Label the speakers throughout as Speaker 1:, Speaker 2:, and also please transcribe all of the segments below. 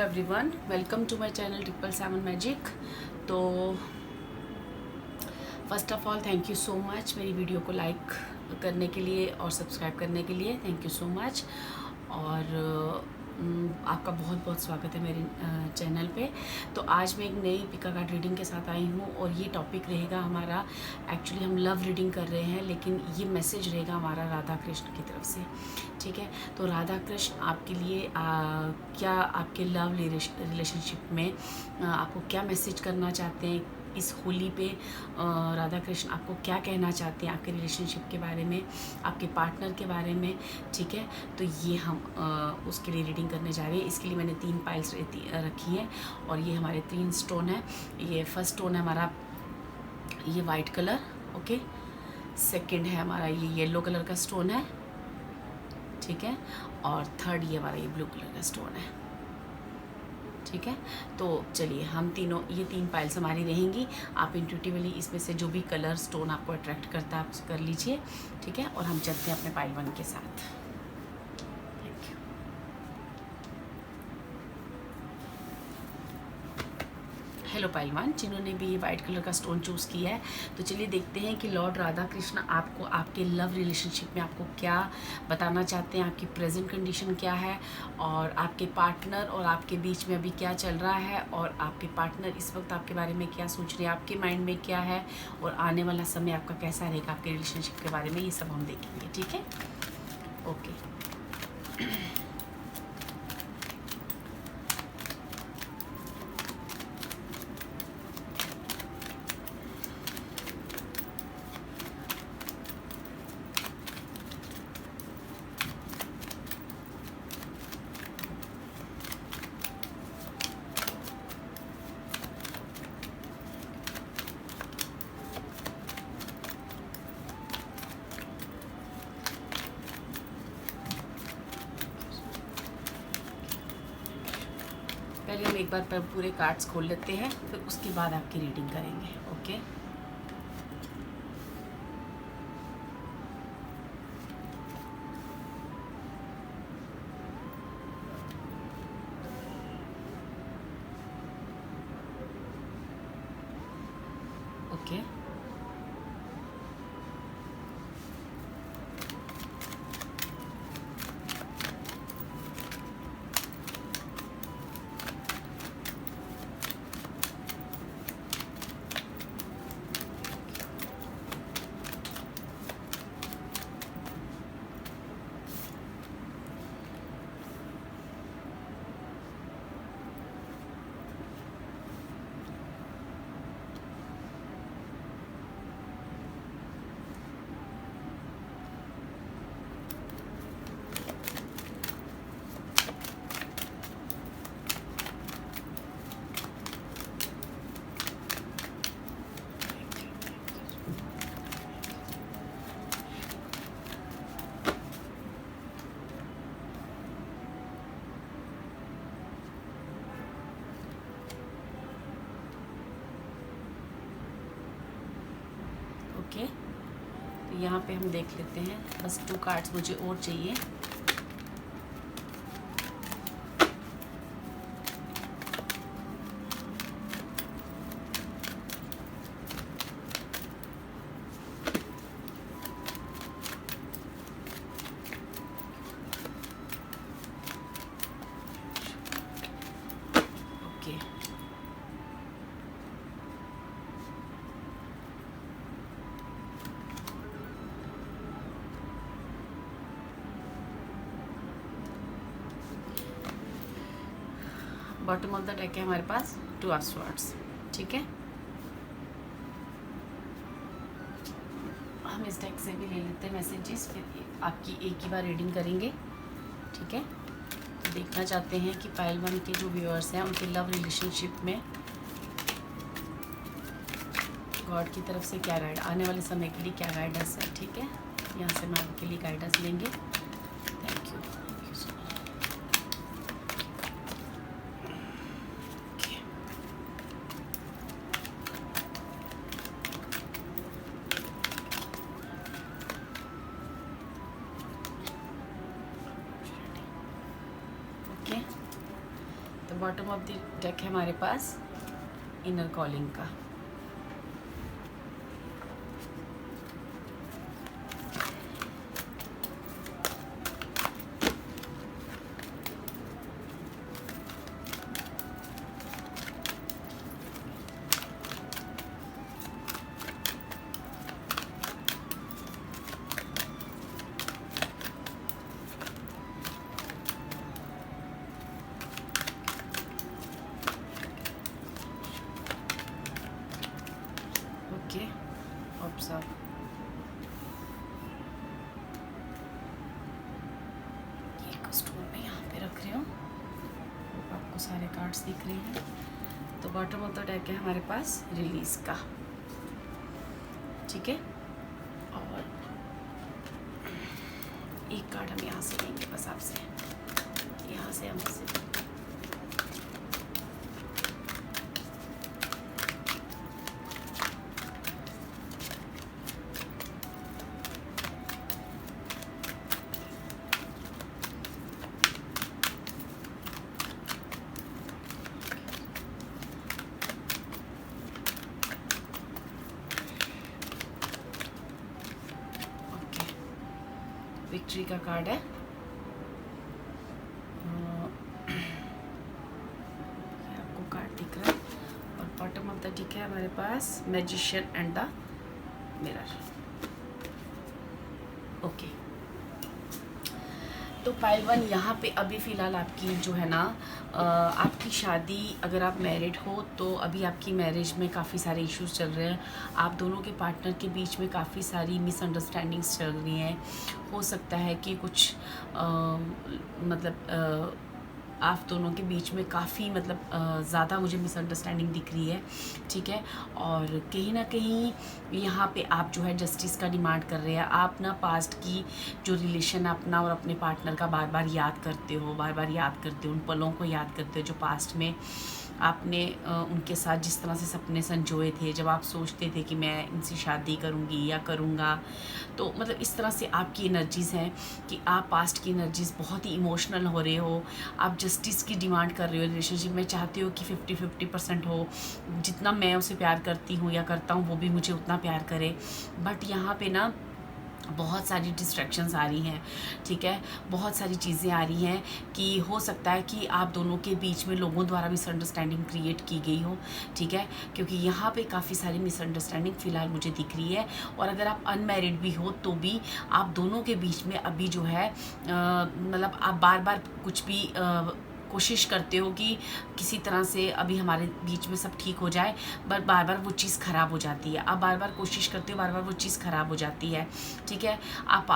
Speaker 1: Everyone, welcome to my channel 777 magic. तो first of all thank you so much मेरी video को like करने के लिए और सब्सक्राइब करने के लिए। Thank you so much. और आपका बहुत बहुत स्वागत है मेरे चैनल पे। तो आज मैं एक नई पिका कार्ड रीडिंग के साथ आई हूँ और ये टॉपिक रहेगा हमारा, एक्चुअली हम लव रीडिंग कर रहे हैं लेकिन ये मैसेज रहेगा हमारा राधा कृष्ण की तरफ से। ठीक है, तो राधा कृष्ण आपके लिए क्या आपके लव रिलेशनशिप में आपको क्या मैसेज करना चाहते हैं इस होली पे। राधा कृष्ण आपको क्या कहना चाहते हैं आपके रिलेशनशिप के बारे में, आपके पार्टनर के बारे में। ठीक है, तो ये हम उसके लिए रीडिंग करने जा रहे हैं। इसके लिए मैंने 3 पाइल्स रखी हैं और ये हमारे 3 स्टोन है। ये फर्स्ट स्टोन है हमारा ये वाइट कलर, ओके। सेकंड है हमारा ये येलो कलर का स्टोन है, ठीक है। और थर्ड ये हमारा ये ब्लू कलर का स्टोन है, ठीक है। तो चलिए हम तीनों, ये 3 पाइल्स हमारी रहेंगी। आप इंट्यूटिवली इसमें से जो भी कलर स्टोन आपको अट्रैक्ट करता है आप कर लीजिए, ठीक है। और हम चलते हैं अपने पाइल 1 के साथ। Thank you. हेलो पाइल 1, जिन्होंने भी ये वाइट कलर का स्टोन चूज़ किया है, तो चलिए देखते हैं कि लॉर्ड राधा कृष्ण आपको आपके लव रिलेशनशिप में आपको क्या बताना चाहते हैं, आपकी प्रेजेंट कंडीशन क्या है और आपके पार्टनर और आपके बीच में अभी क्या चल रहा है और आपके पार्टनर इस वक्त आपके बारे में क्या सोच रहे हैं, आपके माइंड में क्या है और आने वाला समय आपका कैसा रहेगा आपके रिलेशनशिप के बारे में। ये सब हम देखेंगे, ठीक है। ओके, पहले हम एक बार पूरे कार्ड्स खोल लेते हैं, फिर उसके बाद आपकी रीडिंग करेंगे, ओके। Okay, okay. तो यहाँ पे हम देख लेते हैं, बस 2 कार्ड्स मुझे और चाहिए। Okay, bottom of the deck है हमारे पास 2 ऑफ स्वॉर्ड्स, ठीक है। हम इस डेक से भी ले लेते हैं मैसेजेस, फिर आपकी एक ही बार रीडिंग करेंगे, ठीक है। तो देखना चाहते हैं कि पाइल 1 के जो व्यूअर्स हैं उनके लव रिलेशनशिप में गॉड की तरफ से क्या गाइड, आने वाले समय के लिए क्या गाइडेंस है, ठीक है। यहाँ से हम आपके लिए गाइडेंस लेंगे। Thank you so much. Bottom of the deck है हमारे पास इनर कॉलिंग का। Okay, observe. ये स्टूल पे यहाँ पे रख रही हूँ, आपको सारे कार्ड्स दिख रहे हैं। तो बॉटम ऑफ द डेक है हमारे पास रिलीज का, ठीक है। और एक कार्ड हम यहाँ से लेंगे बस आपसे, यहाँ से हमसे विक्ट्री का कार्ड है। आपको कार्ड दिख रहा है। और बॉटम ऑफ द डेक है हमारे पास magician and the mirror. Okay, तो पाइल वन यहाँ पे अभी फ़िलहाल आपकी जो है ना आपकी शादी, अगर आप मैरिड हो तो अभी आपकी मैरिज में काफ़ी सारे इश्यूज चल रहे हैं। आप दोनों के पार्टनर के बीच में काफ़ी सारी मिसअंडरस्टैंडिंग्स चल रही हैं। हो सकता है कि कुछ मतलब आप दोनों के बीच में काफ़ी मतलब ज़्यादा मुझे मिसअंडरस्टैंडिंग दिख रही है, ठीक है। और कहीं ना कहीं यहाँ पे आप जो है जस्टिस का डिमांड कर रहे हैं। आप ना पास्ट की जो रिलेशन अपना और अपने पार्टनर का बार बार याद करते हो, बार बार याद करते हो, उन पलों को याद करते हो जो पास्ट में आपने उनके साथ जिस तरह से सपने संजोए थे, जब आप सोचते थे कि मैं इनसे शादी करूँगी या करूँगा। तो मतलब इस तरह से आपकी एनर्जीज़ हैं कि आप पास्ट की एनर्जीज़ बहुत ही इमोशनल हो रहे हो। आप जस्टिस की डिमांड कर रहे हो रिलेशनशिप में, चाहते हो कि 50-50% हो। जितना मैं उसे प्यार करती हूँ या करता हूँ वो भी मुझे उतना प्यार करे। बट यहाँ पे ना बहुत सारी डिस्ट्रैक्शंस आ रही हैं, ठीक है। बहुत सारी चीज़ें आ रही हैं कि हो सकता है कि आप दोनों के बीच में लोगों द्वारा मिसअंडरस्टैंडिंग क्रिएट की गई हो, ठीक है। क्योंकि यहाँ पे काफ़ी सारी मिसअंडरस्टैंडिंग फ़िलहाल मुझे दिख रही है। और अगर आप अनमैरिड भी हो तो भी आप दोनों के बीच में अभी जो है मतलब आप बार बार कुछ भी कोशिश करते हो कि किसी तरह से अभी हमारे बीच में सब ठीक हो जाए, बट बार बार वो चीज़ ख़राब हो जाती है। आप बार बार कोशिश करते हो, बार बार वो चीज़ ख़राब हो जाती है, ठीक है। आप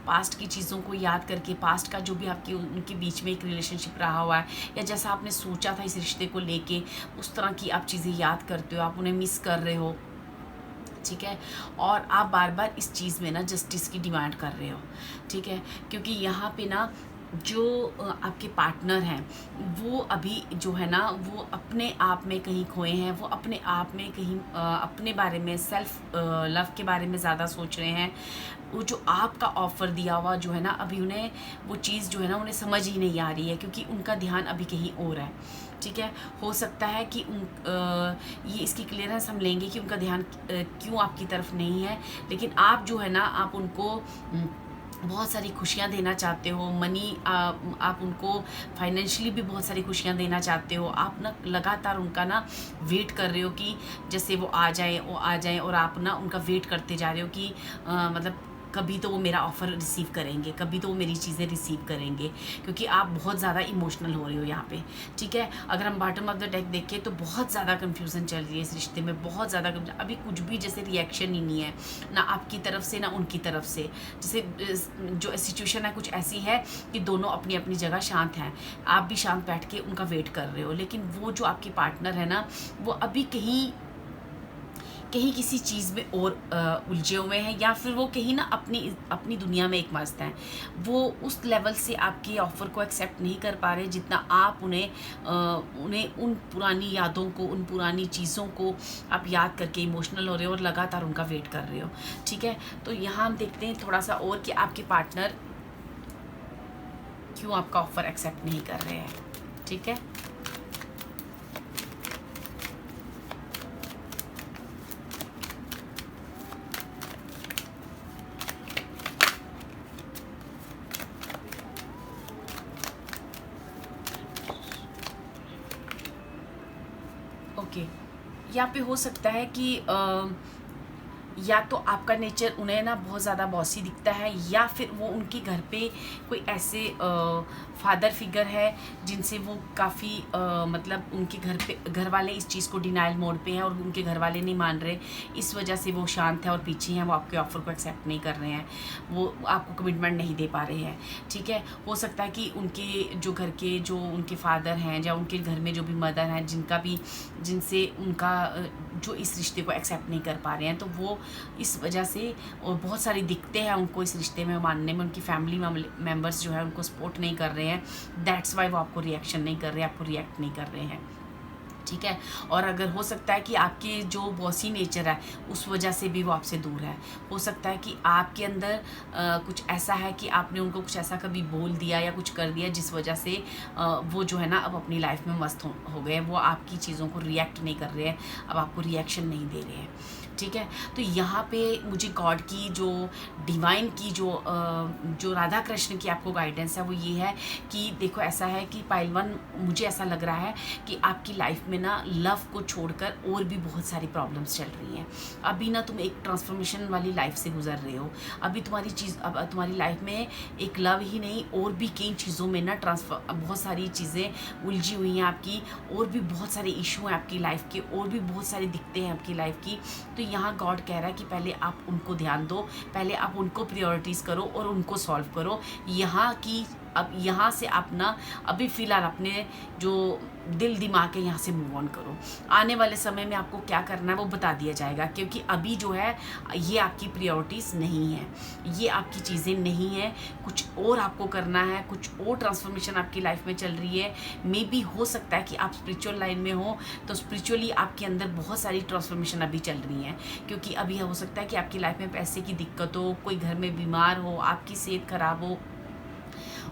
Speaker 1: पास्ट की चीज़ों को याद करके, पास्ट का जो भी आपके उनके बीच में एक रिलेशनशिप रहा हुआ है या जैसा आपने सोचा था इस रिश्ते को लेके, उस तरह की आप चीज़ें याद करते हो, आप उन्हें मिस कर रहे हो, ठीक है। और आप बार बार इस चीज़ में ना जस्टिस की डिमांड कर रहे हो, ठीक है। क्योंकि यहाँ पे ना जो आपके पार्टनर हैं वो अभी जो है ना वो अपने आप में कहीं खोए हैं। वो अपने आप में कहीं अपने बारे में, सेल्फ लव के बारे में ज़्यादा सोच रहे हैं। वो जो आपका ऑफ़र दिया हुआ जो है ना, अभी उन्हें वो चीज़ जो है ना उन्हें समझ ही नहीं आ रही है, क्योंकि उनका ध्यान अभी कहीं और है, ठीक है। हो सकता है कि ये इसकी क्लियरेंस हम लेंगे कि उनका ध्यान क्यों आपकी तरफ नहीं है। लेकिन आप जो है ना आप उनको बहुत सारी खुशियाँ देना चाहते हो। आप उनको फाइनेंशियली भी बहुत सारी खुशियाँ देना चाहते हो। आप ना लगातार उनका ना वेट कर रहे हो कि जैसे वो आ जाएं और आप ना उनका वेट करते जा रहे हो कि मतलब कभी तो वो मेरा ऑफ़र रिसीव करेंगे, कभी तो वो मेरी चीज़ें रिसीव करेंगे, क्योंकि आप बहुत ज़्यादा इमोशनल हो रहे हो यहाँ पे, ठीक है। अगर हम बॉटम ऑफ द डेक देखें तो बहुत ज़्यादा कन्फ्यूज़न चल रही है इस रिश्ते में, बहुत ज़्यादा अभी कुछ भी जैसे रिएक्शन ही नहीं है, ना आपकी तरफ से ना उनकी तरफ से। जैसे जो सिचुएशन है कुछ ऐसी है कि दोनों अपनी अपनी जगह शांत हैं, आप भी शांत बैठ के उनका वेट कर रहे हो। लेकिन वो जो आपके पार्टनर है ना वो अभी कहीं किसी चीज़ में और उलझे हुए हैं, या फिर वो कहीं ना अपनी दुनिया में एक मस्त हैं। वो उस लेवल से आपके ऑफ़र को एक्सेप्ट नहीं कर पा रहे जितना आप उन्हें उन पुरानी यादों को, उन पुरानी चीज़ों को आप याद करके इमोशनल हो रहे हो और लगातार उनका वेट कर रहे हो, ठीक है। तो यहाँ हम देखते हैं थोड़ा सा और कि आपके पार्टनर क्यों आपका ऑफ़र एक्सेप्ट नहीं कर रहे हैं, ठीक है। यहाँ पे हो सकता है कि या तो आपका नेचर उन्हें ना बहुत ज़्यादा बॉसी दिखता है, या फिर वो उनके घर पे कोई ऐसे फादर फिगर है जिनसे वो काफ़ी मतलब उनके घर वाले इस चीज़ को डिनाइल मोड पे हैं और उनके घर वाले नहीं मान रहे, इस वजह से वो शांत है और पीछे हैं, वो आपके ऑफ़र को एक्सेप्ट नहीं कर रहे हैं, वो आपको कमिटमेंट नहीं दे पा रहे हैं। ठीक है, हो सकता है कि उनके जो घर के जो उनके फादर हैं या उनके घर में जो भी मदर हैं जिनसे उनका जो इस रिश्ते को एक्सेप्ट नहीं कर पा रहे हैं, तो वो इस वजह से और बहुत सारी दिक्कतें हैं उनको इस रिश्ते में मानने में, उनकी फैमिली मेम्बर्स जो है उनको सपोर्ट नहीं कर रहे हैं, दैट्स वाई वो आपको रिएक्शन नहीं कर रहे हैं, आपको रिएक्ट नहीं कर रहे हैं। ठीक है, और अगर हो सकता है कि आपके जो बॉसी नेचर है उस वजह से भी वो आपसे दूर है। हो सकता है कि आपके अंदर कुछ ऐसा है कि आपने उनको कुछ ऐसा कभी बोल दिया या कुछ कर दिया जिस वजह से वो जो है ना अब अपनी लाइफ में मस्त हो गए, वो आपकी चीज़ों को रिएक्ट नहीं कर रहे हैं, अब आपको रिएक्शन नहीं दे रहे हैं। ठीक है, तो यहाँ पे मुझे गॉड की जो डिवाइन की जो राधा कृष्ण की आपको गाइडेंस है वो ये है कि देखो ऐसा है कि पाइल वन, मुझे ऐसा लग रहा है कि आपकी लाइफ में ना लव को छोड़कर और भी बहुत सारी प्रॉब्लम्स चल रही हैं। अभी ना तुम एक ट्रांसफॉर्मेशन वाली लाइफ से गुजर रहे हो। अभी अब तुम्हारी लाइफ में एक लव ही नहीं और भी कई चीज़ों में ना बहुत सारी चीज़ें उलझी हुई हैं आपकी, और भी बहुत सारे इशू हैं आपकी लाइफ के, और भी बहुत सारी दिक्कतें हैं आपकी लाइफ की। तो यहाँ गॉड कह रहा है कि पहले आप उनको ध्यान दो, पहले आप उनको प्रायोरिटीज़ करो और उनको सॉल्व करो। अब यहाँ से आप ना अभी फ़िलहाल अपने जो दिल दिमाग है यहाँ से मूव ऑन करो। आने वाले समय में आपको क्या करना है वो बता दिया जाएगा, क्योंकि अभी जो है ये आपकी प्रायोरिटीज़ नहीं है, ये आपकी चीज़ें नहीं हैं, कुछ और आपको करना है, कुछ और ट्रांसफॉर्मेशन आपकी लाइफ में चल रही है। मे बी हो सकता है कि आप स्पिरिचुअल लाइन में हो तो स्पिरिचुअली आपके अंदर बहुत सारी ट्रांसफॉर्मेशन अभी चल रही हैं, क्योंकि अभी हो सकता है कि आपकी लाइफ में पैसे की दिक्कत हो, कोई घर में बीमार हो, आपकी सेहत खराब हो,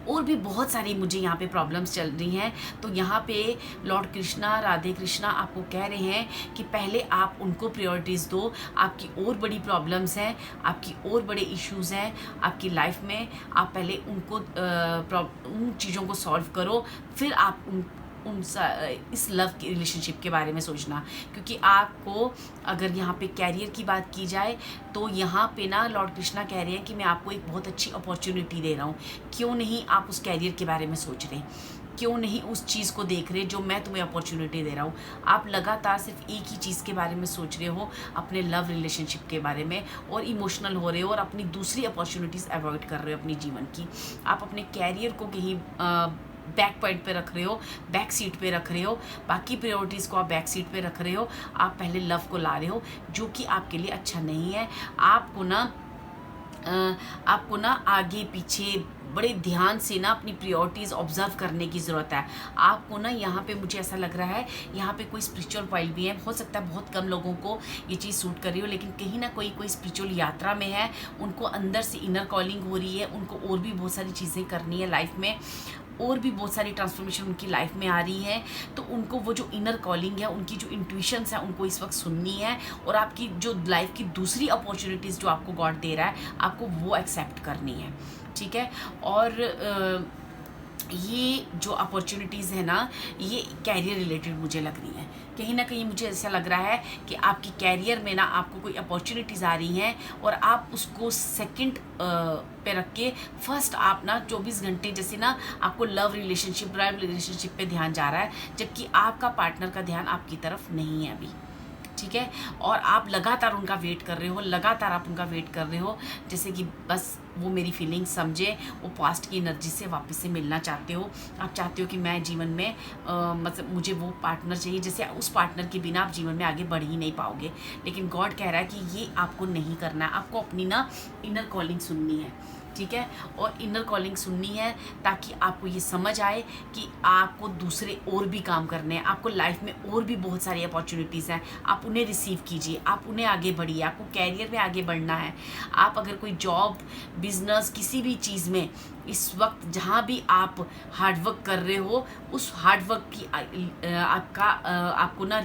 Speaker 1: और भी बहुत सारी मुझे यहाँ पे प्रॉब्लम्स चल रही हैं। तो यहाँ पे लॉर्ड कृष्णा, राधे कृष्णा आपको कह रहे हैं कि पहले आप उनको प्रायोरिटीज़ दो। आपकी और बड़ी प्रॉब्लम्स हैं, आपकी और बड़े इश्यूज़ हैं आपकी लाइफ में, आप पहले उन चीज़ों को सॉल्व करो, फिर आप इस लव की रिलेशनशिप के बारे में सोचना। क्योंकि आपको अगर यहाँ पे कैरियर की बात की जाए तो यहाँ पे ना लॉर्ड कृष्णा कह रहे हैं कि मैं आपको एक बहुत अच्छी अपॉर्चुनिटी दे रहा हूँ, क्यों नहीं आप उस कैरियर के बारे में सोच रहे, क्यों नहीं उस चीज़ को देख रहे जो मैं तुम्हें अपॉर्चुनिटी दे रहा हूँ। आप लगातार सिर्फ एक ही चीज़ के बारे में सोच रहे हो, अपने लव रिलेशनशिप के बारे में, और इमोशनल हो रहे हो और अपनी दूसरी अपॉर्चुनिटीज़ अवॉइड कर रहे हो अपनी जीवन की। आप अपने कैरियर को कहीं बैक पॉइंट पे रख रहे हो, बैक सीट पे रख रहे हो, बाकी प्रायोरिटीज़ को आप बैक सीट पे रख रहे हो, आप पहले लव को ला रहे हो, जो कि आपके लिए अच्छा नहीं है। आपको ना आगे पीछे बड़े ध्यान से ना अपनी प्रायोरिटीज़ ऑब्जर्व करने की ज़रूरत है। आपको ना यहाँ पे मुझे ऐसा लग रहा है यहाँ पे कोई स्पिरिचुअल पॉइंट भी है, हो सकता है बहुत कम लोगों को ये चीज़ सूट कर रही हो, लेकिन कहीं ना कोई स्पिरिचुअल यात्रा में है, उनको अंदर से इनर कॉलिंग हो रही है, उनको और भी बहुत सारी चीज़ें करनी है लाइफ में, और भी बहुत सारी ट्रांसफॉर्मेशन उनकी लाइफ में आ रही है। तो उनको वो जो इनर कॉलिंग है, उनकी जो इंट्यूशंस है, उनको इस वक्त सुननी है, और आपकी जो लाइफ की दूसरी अपॉर्चुनिटीज़ जो आपको गॉड दे रहा है, आपको वो एक्सेप्ट करनी है। ठीक है, और ये जो अपॉर्चुनिटीज़ है ना, ये कैरियर रिलेटेड मुझे लग रही हैं। कहीं ना कहीं मुझे ऐसा लग रहा है कि आपकी कैरियर में ना आपको कोई अपॉर्चुनिटीज़ आ रही हैं, और आप उसको सेकंड पे रख के फर्स्ट आप ना 24 घंटे जैसे ना आपको लव रिलेशनशिप पे ध्यान जा रहा है, जबकि आपका पार्टनर का ध्यान आपकी तरफ नहीं है अभी। ठीक है, और आप लगातार उनका वेट कर रहे हो, जैसे कि बस वो मेरी फीलिंग समझे, वो पास्ट की एनर्जी से वापस से मिलना चाहते हो। आप चाहते हो कि मैं जीवन में मतलब मुझे वो पार्टनर चाहिए, जैसे उस पार्टनर के बिना आप जीवन में आगे बढ़ ही नहीं पाओगे। लेकिन गॉड कह रहा है कि ये आपको नहीं करना है, आपको अपनी ना इनर कॉलिंग सुननी है। ठीक है, और इनर कॉलिंग सुननी है ताकि आपको ये समझ आए कि आपको दूसरे और भी काम करने हैं, आपको लाइफ में और भी बहुत सारी अपॉर्चुनिटीज़ हैं, आप उन्हें रिसीव कीजिए, आप उन्हें आगे बढ़िए। आपको कैरियर में आगे बढ़ना है। आप अगर कोई जॉब, बिजनेस, किसी भी चीज़ में इस वक्त जहाँ भी आप हार्डवर्क कर रहे हो, उस हार्डवर्क की आपको ना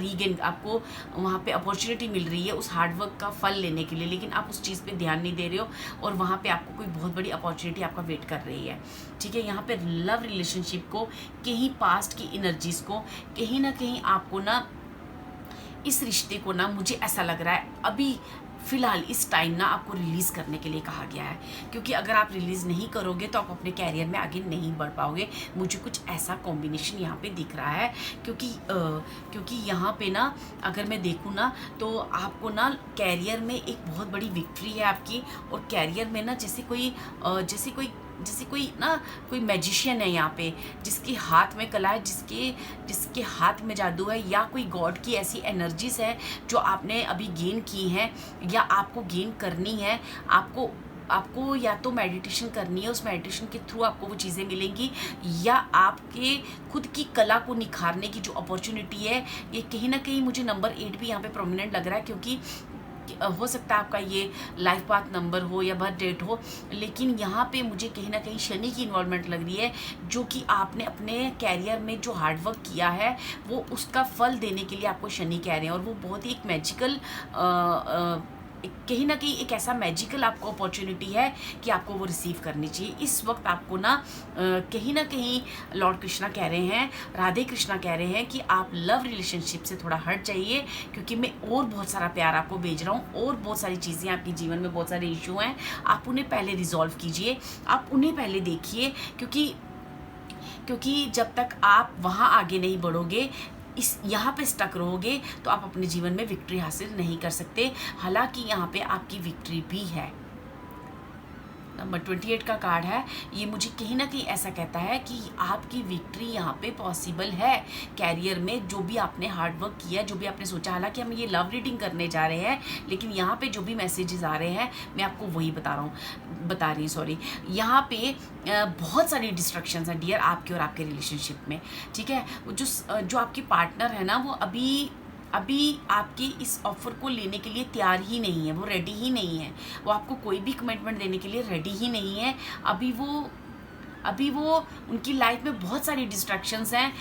Speaker 1: आपको वहाँ पे अपॉर्चुनिटी मिल रही है उस हार्डवर्क का फल लेने के लिए, लेकिन आप उस चीज़ पे ध्यान नहीं दे रहे हो, और वहाँ पे आपको कोई बहुत बड़ी अपॉर्चुनिटी आपका वेट कर रही है। ठीक है, यहाँ पे लव रिलेशनशिप को, कहीं पास्ट की एनर्जीज़ को कहीं ना कहीं आपको ना इस रिश्ते को ना मुझे ऐसा लग रहा है अभी फ़िलहाल इस टाइम ना आपको रिलीज़ करने के लिए कहा गया है, क्योंकि अगर आप रिलीज़ नहीं करोगे तो आप अपने कैरियर में आगे नहीं बढ़ पाओगे। मुझे कुछ ऐसा कॉम्बिनेशन यहाँ पे दिख रहा है, क्योंकि यहाँ पे ना अगर मैं देखूँ ना तो आपको ना कैरियर में एक बहुत बड़ी विक्ट्री है आपकी, और कैरियर में ना जैसे कोई ना कोई मैजिशियन है यहाँ पे, जिसके हाथ में कला है, जिसके हाथ में जादू है, या कोई गॉड की ऐसी एनर्जीज है जो आपने अभी गेन की हैं या आपको गेन करनी है। आपको या तो मेडिटेशन करनी है, उस मेडिटेशन के थ्रू आपको वो चीज़ें मिलेंगी, या आपके खुद की कला को निखारने की जो अपॉर्चुनिटी है, ये कहीं ना कहीं मुझे नंबर 8 भी यहाँ पे प्रोमिनेंट लग रहा है, क्योंकि हो सकता है आपका ये लाइफ पाथ नंबर हो या बर्थ डेट हो, लेकिन यहाँ पे मुझे कहीं ना कहीं शनि की इन्वॉल्वमेंट लग रही है, जो कि आपने अपने कैरियर में जो हार्डवर्क किया है वो उसका फल देने के लिए आपको शनि कह रहे हैं, और वो बहुत ही एक मैजिकल कहीं ना कहीं एक ऐसा मैजिकल आपको अपॉर्चुनिटी है कि आपको वो रिसीव करनी चाहिए। इस वक्त आपको ना कहीं लॉर्ड कृष्णा कह रहे हैं, राधे कृष्णा कह रहे हैं कि आप लव रिलेशनशिप से थोड़ा हट जाइए, क्योंकि मैं और बहुत सारा प्यार आपको भेज रहा हूँ, और बहुत सारी चीज़ें आपके जीवन में बहुत सारे इशू हैं, आप उन्हें पहले रिजॉल्व कीजिए, आप उन्हें पहले देखिए, क्योंकि जब तक आप वहाँ आगे नहीं बढ़ोगे, यहाँ पे स्टक रहोगे, तो आप अपने जीवन में विक्ट्री हासिल नहीं कर सकते। हालांकि यहाँ पे आपकी विक्ट्री भी है। नंबर 28 का कार्ड है, ये मुझे कहीं ना कहीं ऐसा कहता है कि आपकी विक्ट्री यहाँ पे पॉसिबल है कैरियर में। जो भी आपने हार्डवर्क किया, जो भी आपने सोचा, हालांकि हम ये लव रीडिंग करने जा रहे हैं, लेकिन यहाँ पे जो भी मैसेजेस आ रहे हैं मैं आपको वही बता रही हूँ सॉरी। यहाँ पे बहुत सारी डिस्ट्रक्शंस हैं डियर आपके और आपके रिलेशनशिप में, ठीक है। जो आपके पार्टनर है ना, वो अभी आपके इस ऑफ़र को लेने के लिए तैयार ही नहीं है, वो रेडी ही नहीं है, वो आपको कोई भी कमिटमेंट देने के लिए रेडी ही नहीं है। अभी वो उनकी लाइफ में बहुत सारी डिस्ट्रैक्शंस हैं,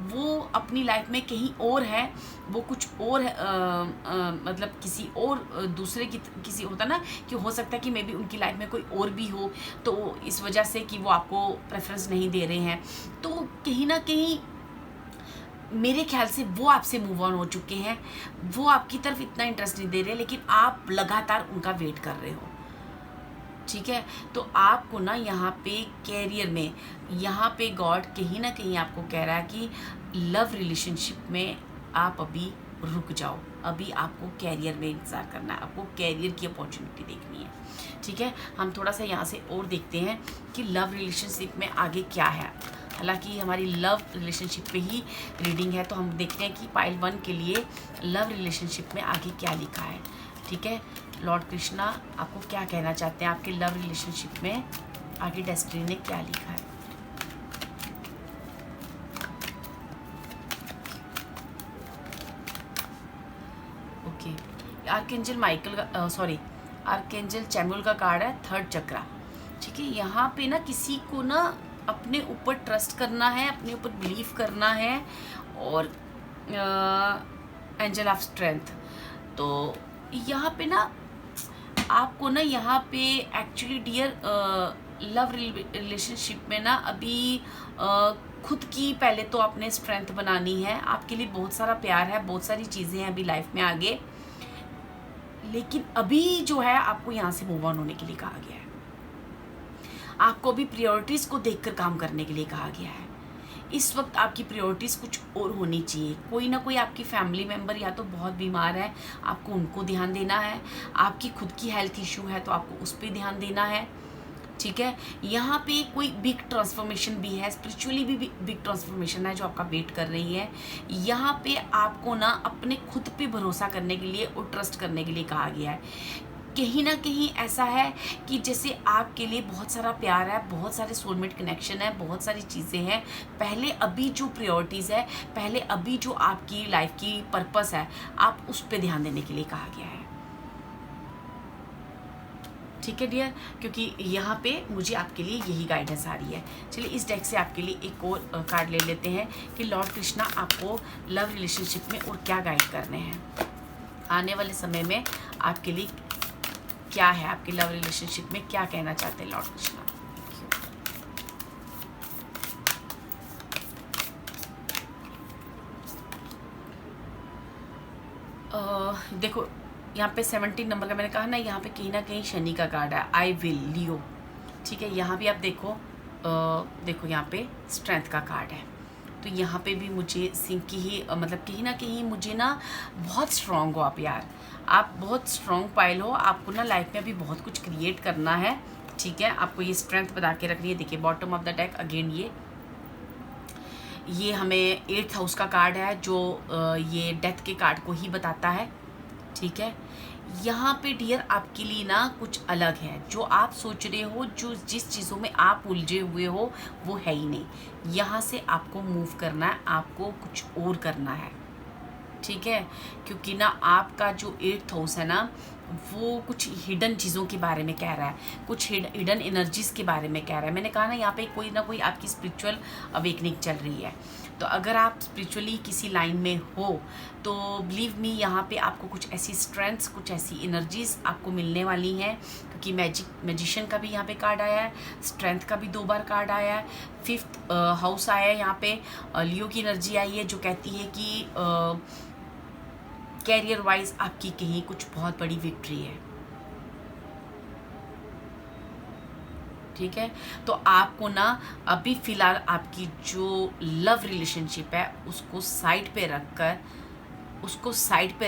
Speaker 1: वो अपनी लाइफ में कहीं और है, वो कुछ और मतलब किसी और दूसरे की किसी होता ना कि हो सकता है कि मे बी उनकी लाइफ में कोई और भी हो, तो इस वजह से कि वो आपको प्रेफरेंस नहीं दे रहे हैं। तो कहीं ना कहीं मेरे ख्याल से वो आपसे मूव ऑन हो चुके हैं, वो आपकी तरफ इतना इंटरेस्ट नहीं दे रहे, लेकिन आप लगातार उनका वेट कर रहे हो, ठीक है। तो आपको ना यहाँ पे कैरियर में, यहाँ पे गॉड कहीं ना कहीं आपको कह रहा है कि लव रिलेशनशिप में आप अभी रुक जाओ, अभी आपको कैरियर में इंतज़ार करना है, आपको कैरियर की अपॉर्चुनिटी देखनी है, ठीक है। हम थोड़ा सा यहाँ से और देखते हैं कि लव रिलेशनशिप में आगे क्या है। हालांकि हमारी लव रिलेशनशिप पे ही रीडिंग है, तो हम देखते हैं कि पाइल 1 के लिए लव रिलेशनशिप में आगे क्या लिखा है, ठीक है। लॉर्ड कृष्णा आपको क्या कहना चाहते हैं, आपके लव रिलेशनशिप में आगे डेस्टिनी ने क्या लिखा है। ओके, आर्कएंजल चैमुअल का कार्ड है, 3rd चक्रा, ठीक है। यहाँ पे ना किसी को ना अपने ऊपर ट्रस्ट करना है, अपने ऊपर बिलीव करना है, और एंजल ऑफ स्ट्रेंथ। तो यहाँ पे ना आपको ना यहाँ पे एक्चुअली डियर लव रिलेशनशिप में ना अभी खुद की पहले तो आपने स्ट्रेंथ बनानी है। आपके लिए बहुत सारा प्यार है, बहुत सारी चीज़ें हैं अभी लाइफ में आगे, लेकिन अभी जो है आपको यहाँ से मूव ऑन होने के लिए कहा गया है। आपको भी प्रायोरिटीज़ को देखकर काम करने के लिए कहा गया है। इस वक्त आपकी प्रायोरिटीज़ कुछ और होनी चाहिए। कोई ना कोई आपकी फैमिली मेम्बर या तो बहुत बीमार है, आपको उनको ध्यान देना है। आपकी खुद की हेल्थ इशू है तो आपको उस पर ध्यान देना है, ठीक है। यहाँ पे कोई बिग ट्रांसफॉर्मेशन भी है, स्पिरिचुअली भी बिग ट्रांसफॉर्मेशन है जो आपका वेट कर रही है। यहाँ पे आपको ना अपने खुद पे भरोसा करने के लिए और ट्रस्ट करने के लिए कहा गया है। कहीं ना कहीं ऐसा है कि जैसे आपके लिए बहुत सारा प्यार है, बहुत सारे सोलमेट कनेक्शन है, बहुत सारी चीज़ें हैं। पहले अभी जो प्रायोरिटीज़ है, पहले अभी जो आपकी लाइफ की पर्पस है, आप उस पर ध्यान देने के लिए कहा गया है, ठीक है डियर। क्योंकि यहाँ पे मुझे आपके लिए यही गाइडेंस आ रही है। चलिए इस डेक से आपके लिए एक और कार्ड ले लेते हैं कि लॉर्ड कृष्णा आपको लव रिलेशनशिप में और क्या गाइड करने हैं आने वाले समय में। आपके लिए क्या है, आपके लव रिलेशनशिप में क्या कहना चाहते हैं लॉर्ड कृष्णा। देखो यहाँ पे 17 नंबर का मैंने कहा ना, यहाँ पे कहीं ना कहीं शनि का कार्ड है, आई विल, लियो। ठीक है, यहाँ भी आप देखो, देखो यहाँ पे स्ट्रेंथ का कार्ड है। तो यहाँ पे भी मुझे सिंह की ही मतलब कहीं ना कहीं मुझे ना बहुत स्ट्रांग हो आप यार, आप बहुत स्ट्रांग पाइल हो, आपको ना लाइफ में अभी बहुत कुछ क्रिएट करना है। ठीक है, आपको ये स्ट्रेंथ बता के रखनी है। देखिए bottom of the deck again ये हमें 8th हाउस का कार्ड है, जो ये डेथ के कार्ड को ही बताता है। ठीक है, यहाँ पे डियर आपके लिए ना कुछ अलग है, जो आप सोच रहे हो, जो जिस चीज़ों में आप उलझे हुए हो वो है ही नहीं। यहाँ से आपको मूव करना है, आपको कुछ और करना है। ठीक है, क्योंकि ना आपका जो 8th हाउस है ना, वो कुछ हिडन चीज़ों के बारे में कह रहा है, कुछ हिडन एनर्जीज़ के बारे में कह रहा है। मैंने कहा ना यहाँ पे कोई ना कोई आपकी स्पिरिचुअल अवेकनिंग चल रही है। तो अगर आप स्पिरिचुअली किसी लाइन में हो तो बिलीव मी, यहाँ पे आपको कुछ ऐसी स्ट्रेंथ्स, कुछ ऐसी एनर्जीज आपको मिलने वाली हैं। क्योंकि मैजिशियन का भी यहाँ पे कार्ड आया है, स्ट्रेंथ का भी 2 बार कार्ड आया है, 5th हाउस आया है, यहाँ पे लियो की एनर्जी आई है, जो कहती है कि कैरियर वाइज आपकी कहीं कुछ बहुत बड़ी विक्ट्री है। ठीक है, तो आपको ना अभी फ़िलहाल आपकी जो लव रिलेशनशिप है उसको साइड पे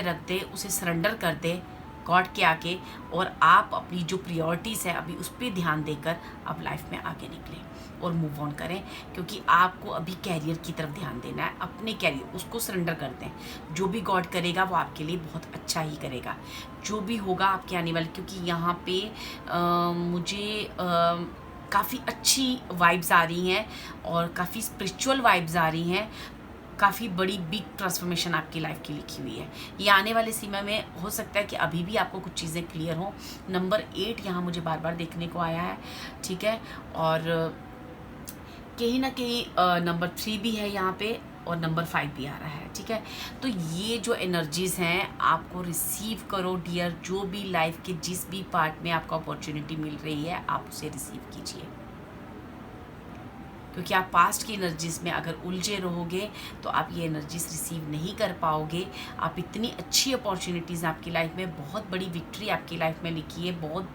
Speaker 1: रख दे, उसे सरेंडर कर दे गॉड के आगे, और आप अपनी जो प्रायोरिटीज़ है अभी उस पर ध्यान देकर आप लाइफ में आगे निकलें और मूव ऑन करें। क्योंकि आपको अभी कैरियर की तरफ ध्यान देना है, अपने कैरियर उसको सरेंडर कर दें। जो भी गॉड करेगा वो आपके लिए बहुत अच्छा ही करेगा, जो भी होगा आपके आने वाले। क्योंकि यहाँ पे मुझे काफ़ी अच्छी वाइब्स आ रही हैं और काफ़ी स्पिरिचुअल वाइब्स आ रही हैं, काफ़ी बड़ी बिग ट्रांसफॉर्मेशन आपकी लाइफ की लिखी हुई है। ये आने वाले समय में हो सकता है कि अभी भी आपको कुछ चीज़ें क्लियर हों। नंबर 8 यहाँ मुझे बार बार देखने को आया है। ठीक है, और कहीं ना कहीं नंबर 3 भी है यहाँ पे, और नंबर 5 भी आ रहा है। ठीक है, तो ये जो एनर्जीज़ हैं आपको रिसीव करो डियर। जो भी लाइफ के जिस भी पार्ट में आपको अपॉर्चुनिटी मिल रही है आप उसे रिसीव कीजिए। क्योंकि आप पास्ट की एनर्जीज़ में अगर उलझे रहोगे तो आप ये एनर्जीज रिसीव नहीं कर पाओगे। आप इतनी अच्छी अपॉर्चुनिटीज़ आपकी लाइफ में, बहुत बड़ी विक्ट्री आपकी लाइफ में लिखी है, बहुत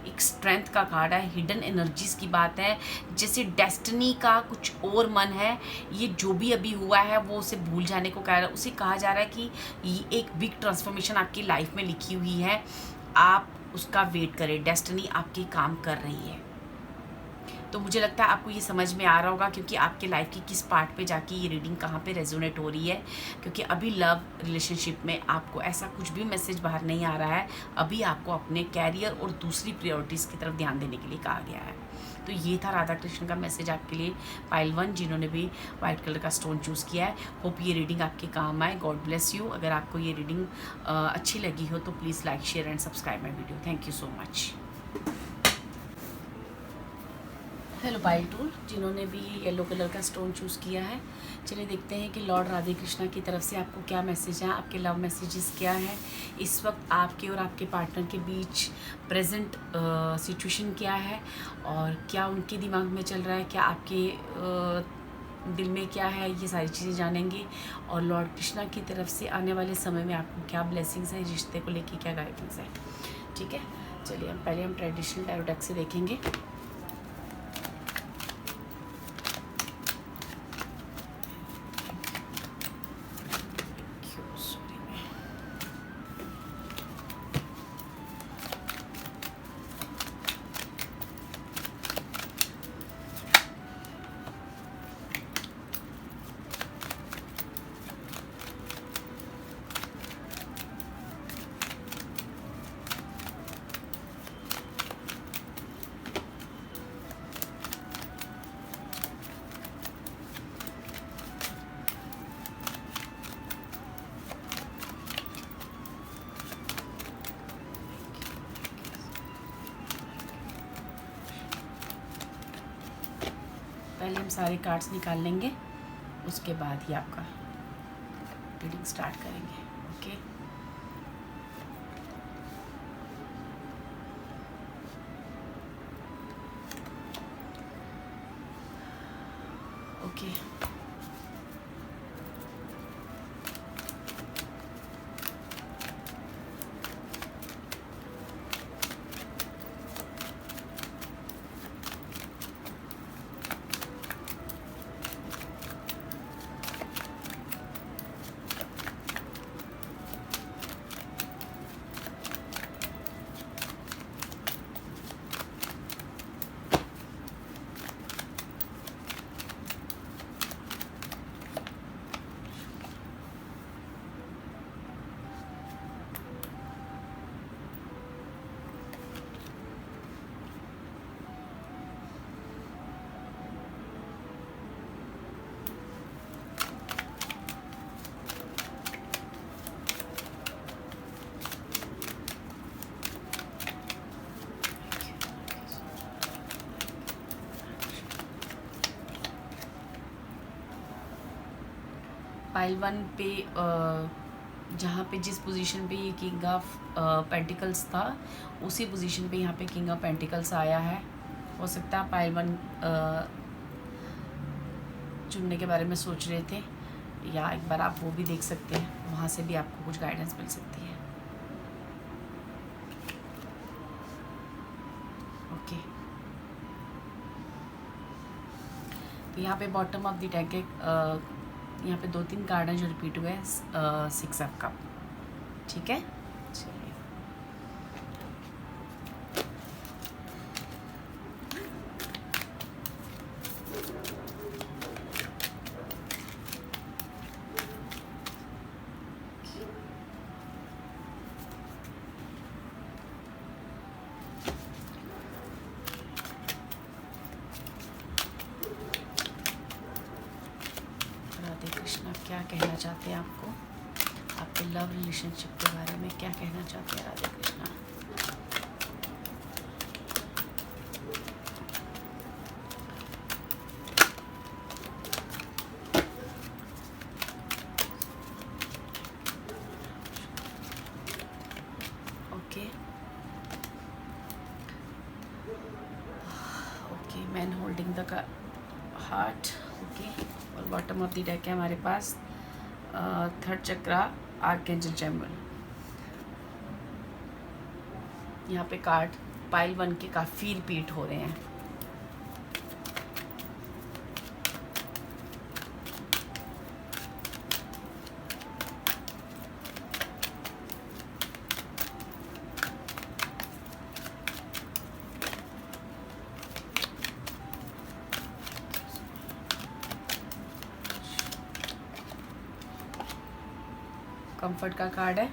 Speaker 1: एक स्ट्रेंथ का कार्ड है, हिडन एनर्जीज़ की बात है, जैसे डेस्टिनी का कुछ और मन है। ये जो भी अभी हुआ है वो उसे भूल जाने को कह रहा है, उसे कहा जा रहा है कि ये एक बिग ट्रांसफॉर्मेशन आपकी लाइफ में लिखी हुई है, आप उसका वेट करें। डेस्टिनी आपकी काम कर रही है। तो मुझे लगता है आपको ये समझ में आ रहा होगा, क्योंकि आपके लाइफ की किस पार्ट पे जाके ये रीडिंग कहाँ पे रेजोनेट हो रही है। क्योंकि अभी लव रिलेशनशिप में आपको ऐसा कुछ भी मैसेज बाहर नहीं आ रहा है। अभी आपको अपने कैरियर और दूसरी प्रायोरिटीज़ की तरफ ध्यान देने के लिए कहा गया है। तो ये था राधा कृष्ण का मैसेज आपके लिए, पाइल 1, जिन्होंने भी वाइट कलर का स्टोन चूज़ किया है। होप ये रीडिंग आपके काम आए। God bless you. अगर आपको ये रीडिंग अच्छी लगी हो तो please like, share and subscribe my video. Thank you so much. Hello pile 2, जिन्होंने भी येलो कलर का स्टोन चूज़ किया है, चलिए देखते हैं कि लॉर्ड राधे कृष्णा की तरफ से आपको क्या मैसेज है, आपके लव मैसेजेस क्या है, इस वक्त आपके और आपके पार्टनर के बीच प्रेजेंट सिचुएशन क्या है, और क्या उनके दिमाग में चल रहा है, क्या आपके दिल में क्या है, ये सारी चीज़ें जानेंगे। और लॉर्ड कृष्णा की तरफ से आने वाले समय में आपको क्या ब्लेसिंग्स है, रिश्ते को लेके क्या गाइडेंस है। ठीक है, चलिए पहले हम ट्रेडिशनल टैरो डेक से देखेंगे। पहले हम सारे कार्ड्स निकाल लेंगे, उसके बाद ही आपका रीडिंग स्टार्ट करेंगे। ओके, ओके, पाइल 1 पे जहाँ पे जिस पोजीशन पे ये किंग ऑफ पेंटिकल्स था उसी पोजीशन पे यहाँ पे किंग ऑफ पेंटिकल्स आया है। हो सकता है पाइल 1 चुनने के बारे में सोच रहे थे, या एक बार आप वो भी देख सकते हैं, वहाँ से भी आपको कुछ गाइडेंस मिल सकती है। ओके, तो यहाँ पे बॉटम ऑफ द डेक यहाँ पे 2-3 कार्ड हैं जो रिपीट हुए हैं। 6 ऑफ कप, ठीक है। चलिए, राधे कृष्णा क्या कहना चाहते हैं आपको, आपके लव रिलेशनशिप के बारे में क्या कहना चाहते हैं Radhe Krishna. Okay okay, man holding the heart. Okay, और बॉटम ऑफ द डेक है हमारे पास 3rd चक्रा, आर्कएंजल चैमुल। यहाँ पे कार्ड पाइल 1 के काफ़ी रिपीट हो रहे हैं। कंफर्ट का कार्ड है,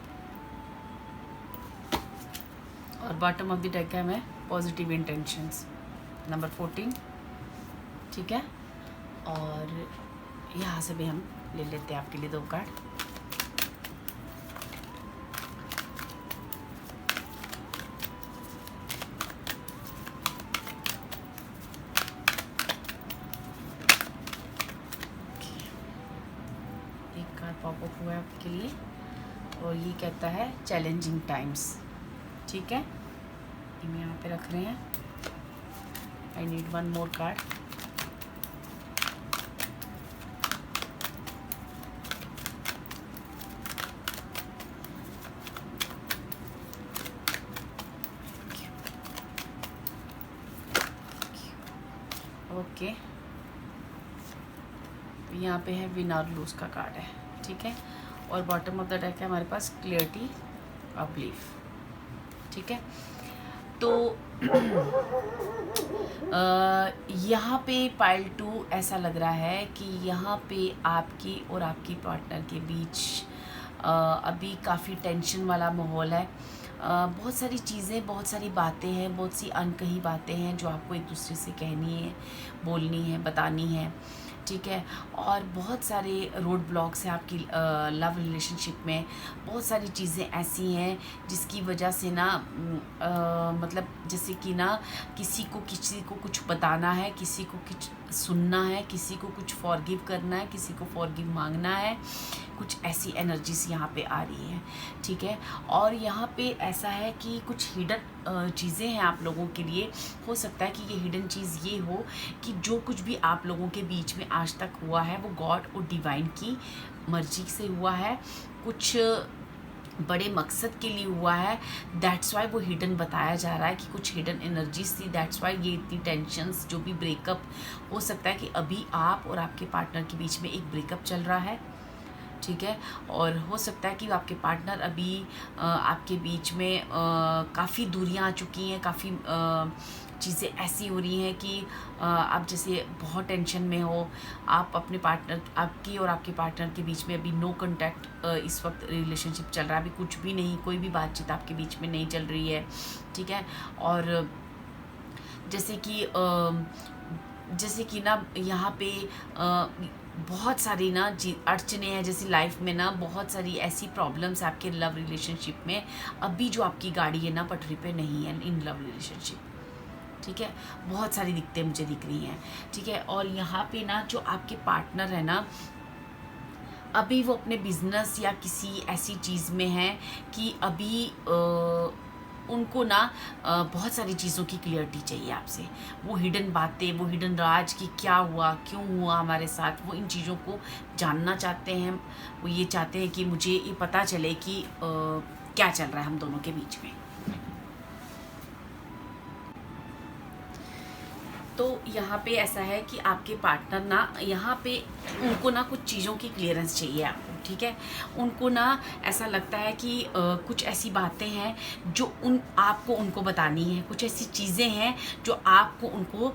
Speaker 1: और बॉटम ऑफ द डेक है हमें पॉजिटिव इंटेंशंस, नंबर 14, ठीक है। और यहाँ से भी हम ले लेते हैं आपके लिए 2 कार्ड। एक कार्ड पॉप अप हुआ है आपके लिए, और ये कहता है चैलेंजिंग टाइम्स, ठीक है। हम यहाँ पे रख रहे हैं। I need 1 more card. Okay, यहाँ पे है विन और लूज का कार्ड है, ठीक है। और बॉटम ऑफ द डेक है हमारे पास क्लियरिटी और बिलीफ, ठीक है। तो यहाँ पे पाइल 2 ऐसा लग रहा है कि यहाँ पे आपकी और आपकी पार्टनर के बीच अभी काफ़ी टेंशन वाला माहौल है। बहुत सारी चीज़ें, बहुत सारी बातें हैं, बहुत सी अनकही बातें हैं जो आपको एक दूसरे से कहनी है, बोलनी है, बतानी है, ठीक है। और बहुत सारे रोड ब्लॉक्स हैं आपकी लव रिलेशनशिप में। बहुत सारी चीज़ें ऐसी हैं जिसकी वजह से ना मतलब जैसे कि ना किसी को कुछ बताना है, किसी को कुछ सुनना है, किसी को कुछ फॉरगिव करना है, किसी को फॉरगिव मांगना है, कुछ ऐसी एनर्जीज यहाँ पे आ रही है, ठीक है। और यहाँ पे ऐसा है कि कुछ हिडन चीज़ें हैं आप लोगों के लिए। हो सकता है कि ये हिडन चीज़ ये हो कि जो कुछ भी आप लोगों के बीच में आज तक हुआ है वो गॉड और डिवाइन की मर्जी से हुआ है, कुछ बड़े मकसद के लिए हुआ है। दैट्स वाई वो हिडन बताया जा रहा है कि कुछ हिडन एनर्जीज थी। दैट्स वाई ये इतनी टेंशन्स, जो भी ब्रेकअप हो सकता है कि अभी आप और आपके पार्टनर के बीच में एक ब्रेकअप चल रहा है, ठीक है। और हो सकता है कि आपके पार्टनर अभी आपके बीच में काफ़ी दूरियां आ चुकी हैं, काफ़ी चीज़ें ऐसी हो रही हैं कि आप जैसे बहुत टेंशन में हो। आप अपने पार्टनर, आपकी और आपके पार्टनर के बीच में अभी नो कांटेक्ट इस वक्त रिलेशनशिप चल रहा है, अभी कुछ भी नहीं, कोई भी बातचीत आपके बीच में नहीं चल रही है, ठीक है। और जैसे कि ना यहाँ पे बहुत सारी ना अड़चने हैं, जैसी लाइफ में ना बहुत सारी ऐसी प्रॉब्लम्स आपके लव रिलेशनशिप में अभी जो आपकी गाड़ी है ना पटरी पे नहीं है इन लव रिलेशनशिप, ठीक है। बहुत सारी दिक्कतें मुझे दिख रही हैं, ठीक है। और यहाँ पे ना जो आपके पार्टनर है ना अभी वो अपने बिजनेस या किसी ऐसी चीज़ में है कि अभी उनको ना बहुत सारी चीज़ों की क्लियरिटी चाहिए आपसे। वो हिडन बातें, वो हिडन राज कि क्या हुआ, क्यों हुआ हमारे साथ, वो इन चीज़ों को जानना चाहते हैं। वो ये चाहते हैं कि मुझे ये पता चले कि क्या चल रहा है हम दोनों के बीच में। तो यहाँ पे ऐसा है कि आपके पार्टनर ना यहाँ पे उनको ना कुछ चीज़ों की क्लियरेंस चाहिए आपको, ठीक है। उनको ना ऐसा लगता है कि कुछ ऐसी बातें हैं जो आपको उनको बतानी है, कुछ ऐसी चीज़ें हैं जो आपको उनको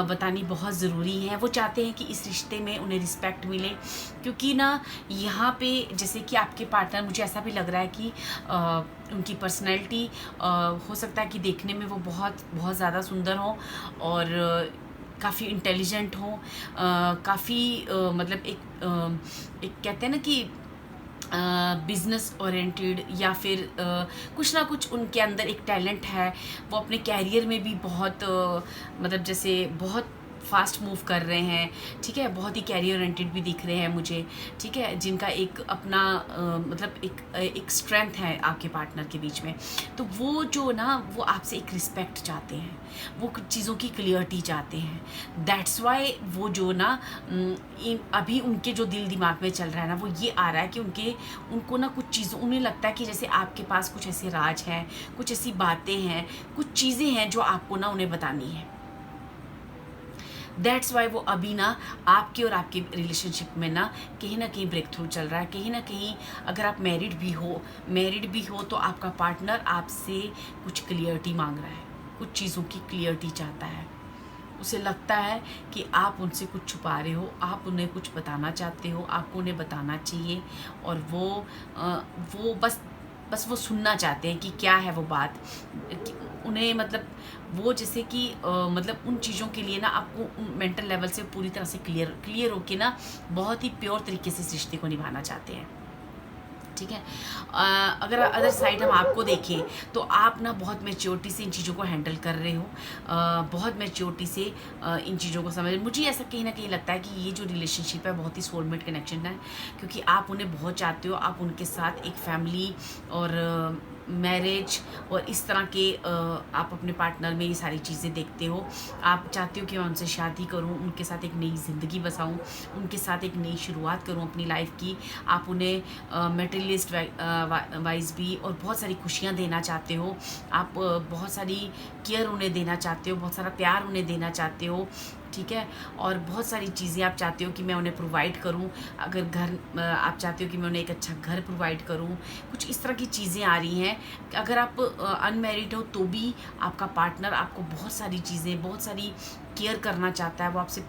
Speaker 1: बतानी बहुत ज़रूरी हैं। वो चाहते हैं कि इस रिश्ते में उन्हें रिस्पेक्ट मिले, क्योंकि ना यहाँ पे जैसे कि आपके पार्टनर, मुझे ऐसा भी लग रहा है कि उनकी पर्सनैलिटी हो सकता है कि देखने में वो बहुत बहुत ज़्यादा सुंदर हो और काफ़ी इंटेलिजेंट हो, काफ़ी मतलब एक कहते हैं ना कि बिज़नेस ओरिएंटेड, या फिर कुछ ना कुछ उनके अंदर एक टैलेंट है। वो अपने कैरियर में भी बहुत मतलब जैसे बहुत फास्ट मूव कर रहे हैं, ठीक है। बहुत ही कैरियर ओरिएंटेड भी दिख रहे हैं मुझे, ठीक है। जिनका एक अपना मतलब एक स्ट्रेंथ है आपके पार्टनर के बीच में। तो वो जो ना वो आपसे एक रिस्पेक्ट चाहते हैं, वो कुछ चीज़ों की क्लियरिटी चाहते हैं। दैट्स वाई वो जो ना अभी उनके जो दिल दिमाग में चल रहा है ना, वो ये आ रहा है कि उनको ना कुछ चीज़ों, उन्हें लगता है कि जैसे आपके पास कुछ ऐसे राज हैं, कुछ ऐसी बातें हैं, कुछ चीज़ें हैं जो आपको ना उन्हें बतानी है। दैट्स वाई वो अभी ना आपके और आपके रिलेशनशिप में ना कहीं ब्रेक थ्रू चल रहा है। कहीं ना कहीं अगर आप मैरिड भी हो तो आपका पार्टनर आपसे कुछ क्लियरिटी मांग रहा है, कुछ चीज़ों की क्लियरिटी चाहता है। उसे लगता है कि आप उनसे कुछ छुपा रहे हो, आप उन्हें कुछ बताना चाहते हो, आपको उन्हें बताना चाहिए। और वो बस वो सुनना चाहते हैं कि क्या है वो बात, कि उन्हें मतलब वो जैसे कि मतलब उन चीज़ों के लिए ना आपको मेंटल लेवल से पूरी तरह से क्लियर होके ना बहुत ही प्योर तरीके से इस रिश्ते को निभाना चाहते हैं, ठीक है। अगर अदर साइड हम आपको देखें तो आप ना बहुत मैच्योरिटी से इन चीज़ों को हैंडल कर रहे हो, बहुत मैच्योरिटी से इन चीज़ों को समझ। मुझे ऐसा कहीं ना कहीं लगता है कि ये जो रिलेशनशिप है बहुत ही सोलमेट कनेक्शन है, क्योंकि आप उन्हें बहुत चाहते हो। आप उनके साथ एक फैमिली और मैरिज और इस तरह के आप अपने पार्टनर में ये सारी चीज़ें देखते हो। आप चाहते हो कि मैं उनसे शादी करूं, उनके साथ एक नई ज़िंदगी बसाऊं, उनके साथ एक नई शुरुआत करूं अपनी लाइफ की। आप उन्हें मटेरियलिस्ट वाइज भी और बहुत सारी खुशियां देना चाहते हो। आप बहुत सारी केयर उन्हें देना चाहते हो, बहुत सारा प्यार उन्हें देना चाहते हो, ठीक है। और बहुत सारी चीज़ें आप चाहते हो कि मैं उन्हें प्रोवाइड करूं। अगर घर आप चाहते हो कि मैं उन्हें एक अच्छा घर प्रोवाइड करूं। कुछ इस तरह की चीज़ें आ रही हैं। अगर आप अनमैरिड हो तो भी आपका पार्टनर आपको बहुत सारी चीज़ें, बहुत सारी केयर करना चाहता है। वो आपसे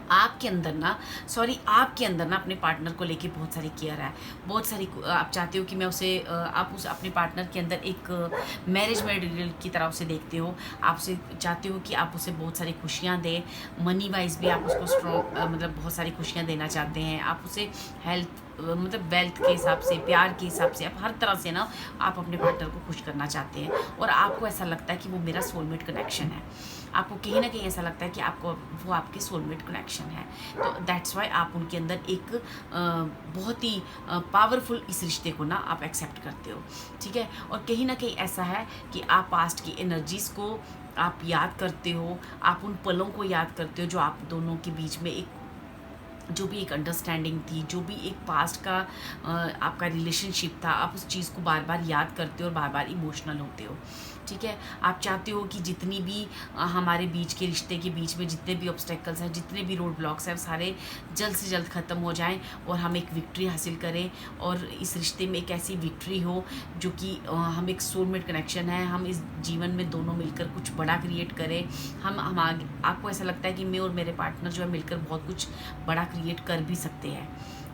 Speaker 1: आपके अंदर ना अपने पार्टनर को लेके बहुत सारी केयर है, बहुत सारी आप चाहते हो कि मैं उसे आप उस अपने पार्टनर के अंदर एक मैरिज मटेरियल की तरह उसे देखते हो। आप उसे चाहते हो कि आप उसे बहुत सारी खुशियाँ दें, मनी वाइज भी आप उसको स्ट्रॉन्ग मतलब बहुत सारी खुशियाँ देना चाहते हैं। आप उसे हेल्थ मतलब वेल्थ के हिसाब से, प्यार के हिसाब से, आप हर तरह से ना आप अपने पार्टनर को खुश करना चाहते हैं। और आपको ऐसा लगता है कि वो मेरा सोलमेट कनेक्शन है। आपको कहीं ना कहीं ऐसा लगता है कि वो आपके सोलमेट कनेक्शन है। तो दैट्स वाई आप उनके अंदर एक बहुत ही पावरफुल इस रिश्ते को ना आप एक्सेप्ट करते हो, ठीक है। और कहीं ना कहीं ऐसा है कि आप पास्ट की एनर्जीज़ को आप याद करते हो, आप उन पलों को याद करते हो जो आप दोनों के बीच में जो भी एक अंडरस्टैंडिंग थी, जो भी एक पास्ट का आपका रिलेशनशिप था। आप उस चीज़ को बार बार याद करते हो और बार बार इमोशनल होते हो, ठीक है। आप चाहते हो कि जितनी भी हमारे बीच के रिश्ते के बीच में जितने भी ऑब्स्टेकल्स हैं, जितने भी रोड ब्लॉक्स हैं, सारे जल्द से जल्द ख़त्म हो जाएं और हम एक विक्ट्री हासिल करें। और इस रिश्ते में एक ऐसी विक्ट्री हो जो कि हम एक सोलमेट कनेक्शन है, हम इस जीवन में दोनों मिलकर कुछ बड़ा क्रिएट करें। हम आगे, आपको ऐसा लगता है कि मैं और मेरे पार्टनर जो है मिलकर बहुत कुछ बड़ा क्रिएट कर भी सकते हैं,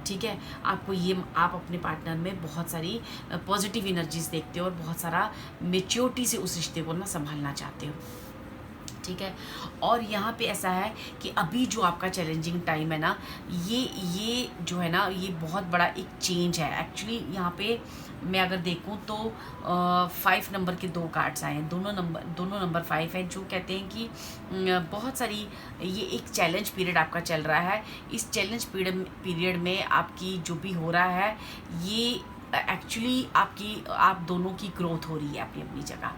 Speaker 1: ठीक है। आप अपने पार्टनर में बहुत सारी पॉजिटिव एनर्जीज देखते हो और बहुत सारा मेच्योरिटी से उस रिश्ते को ना संभालना चाहते हो, ठीक है। और यहाँ पे ऐसा है कि अभी जो आपका चैलेंजिंग टाइम है ना, ये जो है ना, ये बहुत बड़ा एक चेंज है एक्चुअली। यहाँ पे मैं अगर देखूं तो 5 नंबर के 2 कार्ड्स आए हैं, दोनों नंबर 5 है, जो कहते हैं कि बहुत सारी ये एक चैलेंज पीरियड आपका चल रहा है। इस चैलेंज पीरियड में आपकी जो भी हो रहा है ये एक्चुअली आप दोनों की ग्रोथ हो रही है अपनी अपनी जगह।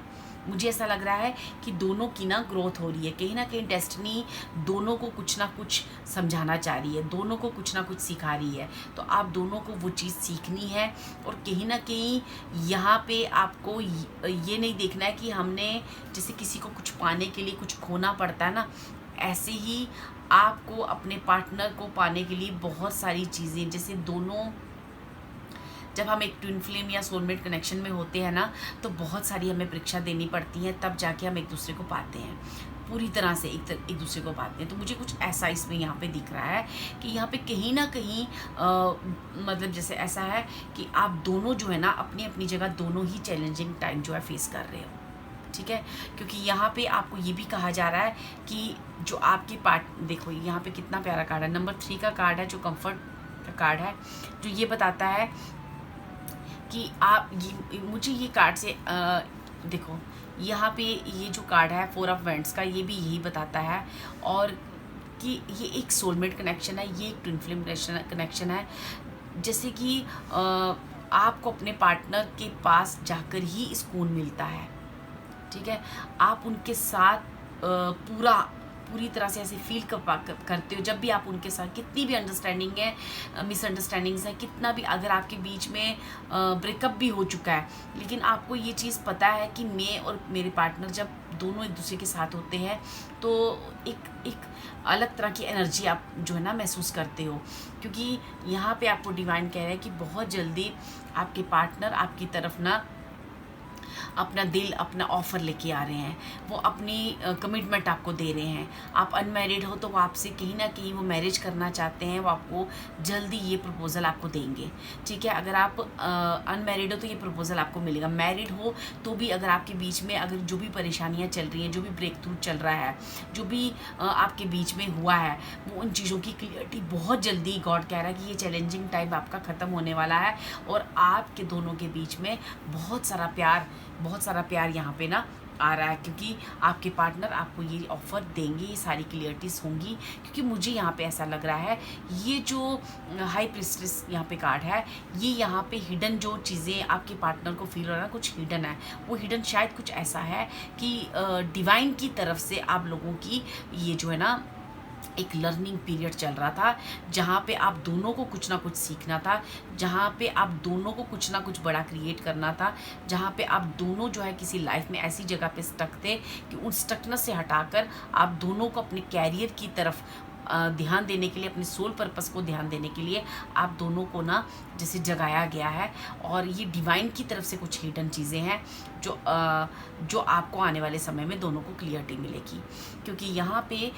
Speaker 1: मुझे ऐसा लग रहा है कि दोनों की ना ग्रोथ हो रही है, कहीं ना कहीं डेस्टिनी दोनों को कुछ ना कुछ समझाना चाह रही है, दोनों को कुछ ना कुछ सिखा रही है। तो आप दोनों को वो चीज़ सीखनी है और कहीं ना कहीं यहाँ पे आपको ये नहीं देखना है कि हमने जैसे किसी को कुछ पाने के लिए कुछ खोना पड़ता है ना, ऐसे ही आपको अपने पार्टनर को पाने के लिए बहुत सारी चीज़ें, जैसे दोनों जब हम एक ट्विन फ्लेम या सोलमेट कनेक्शन में होते हैं ना, तो बहुत सारी हमें परीक्षा देनी पड़ती है, तब जाके हम एक दूसरे को पाते हैं, पूरी तरह से एक दूसरे को पाते हैं। तो मुझे कुछ ऐसा इसमें यहाँ पे दिख रहा है कि यहाँ पे कहीं ना कहीं मतलब जैसे ऐसा है कि आप दोनों जो है ना अपनी अपनी जगह दोनों ही चैलेंजिंग टाइम जो है फेस कर रहे हो, ठीक है। क्योंकि यहाँ पे आपको ये भी कहा जा रहा है कि जो आपके देखो यहाँ पे कितना प्यारा कार्ड है, नंबर 3 का कार्ड है, जो कंफर्ट का कार्ड है, जो ये बताता है कि आप मुझे ये कार्ड से देखो यहाँ पे ये जो कार्ड है 4 ऑफ वैंड्स का, ये भी यही बताता है, और कि ये एक सोलमेट कनेक्शन है, ये एक ट्विन फ्लेम कनेक्शन है। जैसे कि आपको अपने पार्टनर के पास जाकर ही सुकून मिलता है, ठीक है। आप उनके साथ पूरी तरह से ऐसे फील करते हो जब भी आप उनके साथ, कितनी भी अंडरस्टैंडिंग है, मिसअंडरस्टैंडिंग्स है, कितना भी अगर आपके बीच में ब्रेकअप भी हो चुका है, लेकिन आपको ये चीज़ पता है कि मैं और मेरे पार्टनर जब दोनों एक दूसरे के साथ होते हैं तो एक अलग तरह की एनर्जी आप जो है ना महसूस करते हो। क्योंकि यहाँ पे आपको डिवाइन कह रहा है कि बहुत जल्दी आपके पार्टनर आपकी तरफ ना अपना दिल, अपना ऑफ़र लेके आ रहे हैं, वो अपनी कमिटमेंट आपको दे रहे हैं। आप अनमैरिड हो तो वो आपसे कहीं ना कहीं वो मैरिज करना चाहते हैं, वो आपको जल्दी ये प्रपोज़ल आपको देंगे, ठीक है। अगर आप अनमैरिड हो तो ये प्रपोज़ल आपको मिलेगा, मैरिड हो तो भी अगर आपके बीच में अगर जो भी परेशानियाँ चल रही हैं, जो भी ब्रेक थ्रू चल रहा है, जो भी आपके बीच में हुआ है, वो उन चीज़ों की क्लियरिटी बहुत जल्दी, गॉड कह रहा है कि ये चैलेंजिंग टाइम आपका ख़त्म होने वाला है और आपके दोनों के बीच में बहुत सारा प्यार यहाँ पे ना आ रहा है। क्योंकि आपके पार्टनर आपको ये ऑफ़र देंगे, ये सारी क्लियरिटीज़ होंगी। क्योंकि मुझे यहाँ पे ऐसा लग रहा है ये जो हाई प्रिस्टेस यहाँ पे कार्ड है, ये यहाँ पे हिडन जो चीज़ें आपके पार्टनर को फील हो रहा है, कुछ हिडन है, वो हिडन शायद कुछ ऐसा है कि डिवाइन की तरफ से आप लोगों की ये जो है ना एक लर्निंग पीरियड चल रहा था, जहाँ पे आप दोनों को कुछ ना कुछ सीखना था, जहाँ पे आप दोनों को कुछ ना कुछ बड़ा क्रिएट करना था, जहाँ पे आप दोनों जो है किसी लाइफ में ऐसी जगह पे स्टक थे कि उन स्टकनेस से हटाकर आप दोनों को अपने कैरियर की तरफ ध्यान देने के लिए, अपने सोल पर्पस को ध्यान देने के लिए आप दोनों को ना जैसे जगाया गया है। और ये डिवाइन की तरफ से कुछ हिडन चीज़ें हैं जो आपको आने वाले समय में दोनों को क्लियरिटी मिलेगी। क्योंकि यहाँ पे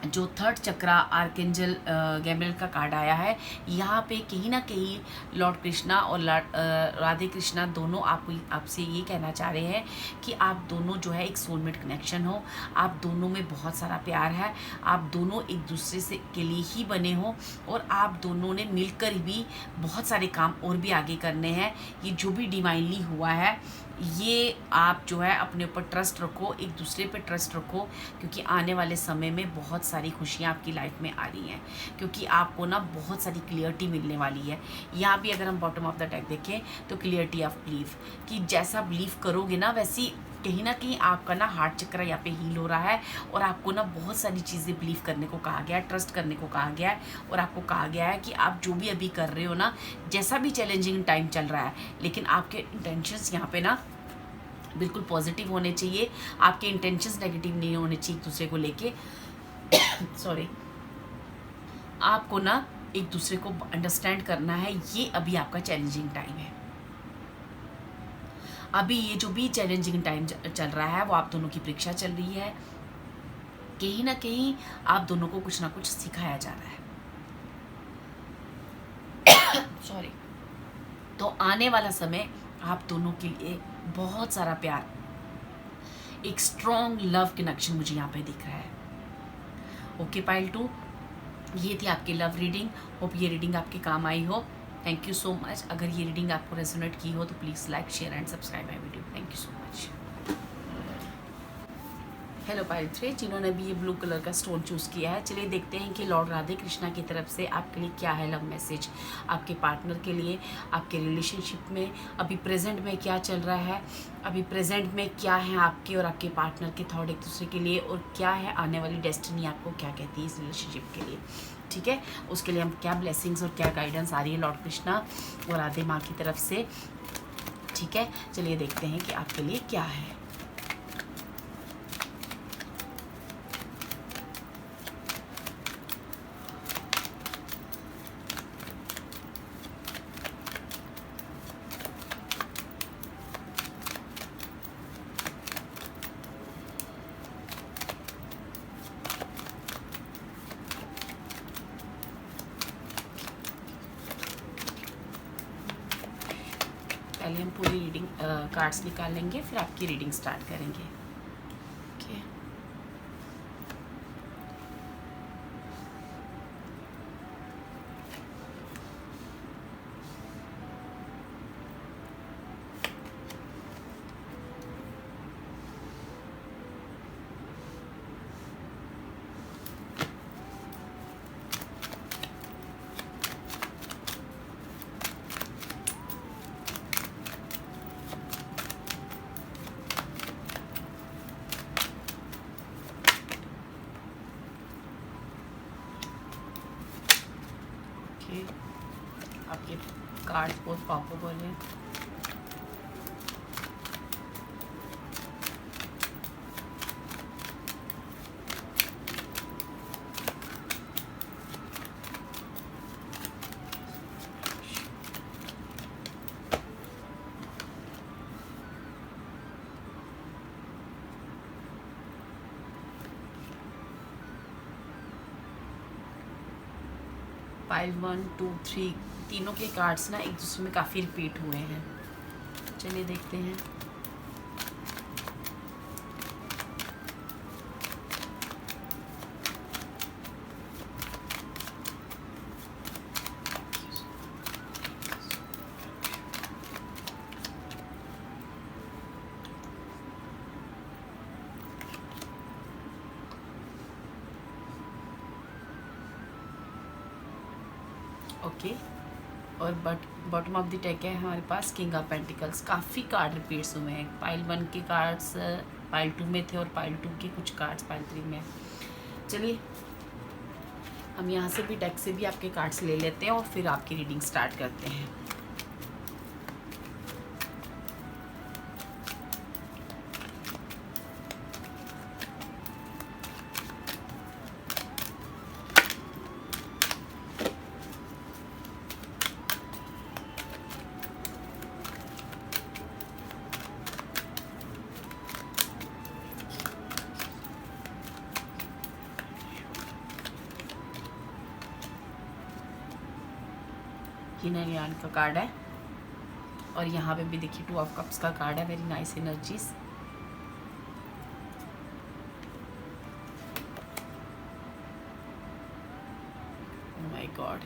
Speaker 1: जो थर्ड चक्रा आर्केंजल गैब्रियल का कार्ड आया है, यहाँ पे कहीं ना कहीं लॉर्ड कृष्णा और राधे कृष्णा दोनों आपसे ये कहना चाह रहे हैं कि आप दोनों जो है एक सोलमेट कनेक्शन हो, आप दोनों में बहुत सारा प्यार है, आप दोनों एक दूसरे से के लिए ही बने हो और आप दोनों ने मिलकर भी बहुत सारे काम और भी आगे करने हैं। ये जो भी डिवाइनली हुआ है, ये आप जो है अपने ऊपर ट्रस्ट रखो, एक दूसरे पे ट्रस्ट रखो, क्योंकि आने वाले समय में बहुत सारी खुशियाँ आपकी लाइफ में आ रही हैं। क्योंकि आपको ना बहुत सारी क्लियरिटी मिलने वाली है। यहाँ भी अगर हम बॉटम ऑफ द डेक देखें तो क्लियरिटी ऑफ बिलीफ, कि जैसा बिलीव करोगे ना वैसी कहीं ना कहीं आपका ना हार्ट चक्र यहाँ पे हील हो रहा है और आपको ना बहुत सारी चीज़ें बिलीव करने को कहा गया है, ट्रस्ट करने को कहा गया है। और आपको कहा गया है कि आप जो भी अभी कर रहे हो ना, जैसा भी चैलेंजिंग टाइम चल रहा है, लेकिन आपके इंटेंशंस यहाँ पे ना बिल्कुल पॉजिटिव होने चाहिए। आपके इंटेंशंस नेगेटिव नहीं होने चाहिए एक दूसरे को लेके सॉरी, आपको ना एक दूसरे को अंडरस्टैंड करना है। ये अभी आपका चैलेंजिंग टाइम है। अभी ये जो भी चैलेंजिंग टाइम चल रहा है वो आप दोनों की परीक्षा चल रही है। कहीं ना कहीं आप दोनों को कुछ ना कुछ सिखाया जा रहा है सॉरी। तो आने वाला समय आप दोनों के लिए बहुत सारा प्यार, एक स्ट्रॉन्ग लव कनेक्शन मुझे यहाँ पे दिख रहा है। ओके पाइल 2, ये थी आपकी लव रीडिंग। होप ये रीडिंग आपके काम आई हो। Thank you so much. अगर ये रीडिंग आपको रेजोनेट की हो तो please like, share and subscribe my video. Thank you so much. Hello pile three, जिन्होंने भी ये ब्लू कलर का स्टोन चूज़ किया है, चलिए देखते हैं कि लॉर्ड राधे कृष्णा की तरफ से आपके लिए क्या है लव मैसेज, आपके पार्टनर के लिए, आपके रिलेशनशिप में अभी प्रेजेंट में क्या चल रहा है, अभी प्रेजेंट में क्या है आपके और आपके पार्टनर के थॉट एक दूसरे के लिए, और क्या है आने वाली डेस्टिनी आपको क्या कहती है इस रिलेशनशिप के लिए। ठीक है, उसके लिए हम क्या ब्लेसिंग्स और क्या गाइडेंस आ रही है लॉर्ड कृष्णा और राधे माँ की तरफ से। ठीक है, चलिए देखते हैं कि आपके लिए क्या है। पहले हम पूरी रीडिंग कार्ड्स निकाल लेंगे, फिर आपकी रीडिंग स्टार्ट करेंगे। ओके, आपके कार्ड्स बहुत पावरफुल हैं। पाइल 1 2 3 तीनों के कार्ड्स ना एक दूसरे में काफ़ी रिपीट हुए हैं। चलिए देखते हैं। ओके, और बॉटम ऑफ द डेक है हमारे पास किंग ऑफ पेंटिकल्स। काफ़ी कार्ड रिपीट्स हुए हैं। पाइल 1 के कार्ड्स पाइल 2 में थे और पाइल 2 के कुछ कार्ड्स पाइल 3 में। चलिए हम यहाँ से भी डेक से भी आपके कार्ड्स ले लेते हैं और फिर आपकी रीडिंग स्टार्ट करते हैं। yin and yang का कार्ड है और यहाँ पे भी देखिए 2 ऑफ कप्स का कार्ड है। Very nice energies. Oh my God,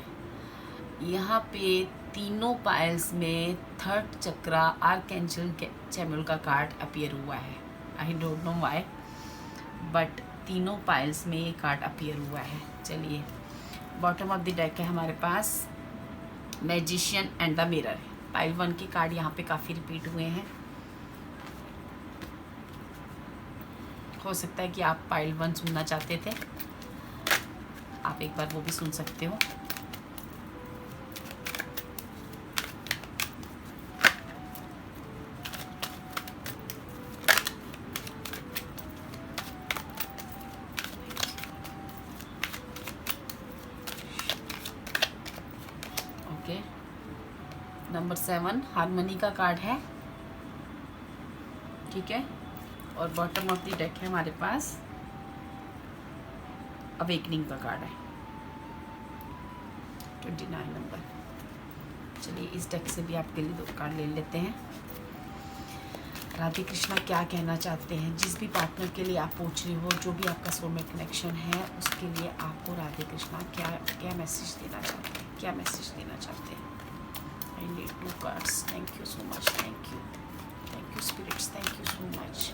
Speaker 1: यहाँ पे तीनों पाइल्स में थर्ड चक्रा आर्कएंजल चैमुएल का कार्ड अपीयर हुआ है। I don't know why, but तीनों पाइल्स में ये कार्ड अपीयर हुआ है। चलिए बॉटम ऑफ द डेक है हमारे पास magician and the mirror. Pile 1 के कार्ड यहाँ पे काफ़ी रिपीट हुए हैं। हो सकता है कि आप पाइल 1 सुनना चाहते थे, आप एक बार वो भी सुन सकते हो। ओके, नंबर 7 हारमोनी का कार्ड है। ठीक है, और बॉटम ऑफ द डेक है हमारे पास अवेकनिंग का कार्ड है 29 नंबर। चलिए इस डेक से भी आपके लिए 2 कार्ड ले लेते हैं। राधे कृष्णा क्या कहना चाहते हैं जिस भी पार्टनर के लिए आप पूछ रहे हो, जो भी आपका सोलमेट कनेक्शन है, उसके लिए आपको राधे कृष्णा क्या क्या मैसेज देना चाहते हैं, क्या मैसेज देना चाहते हैं। I need 2 cards. Thank you so much. Thank you spirits. Thank you so much.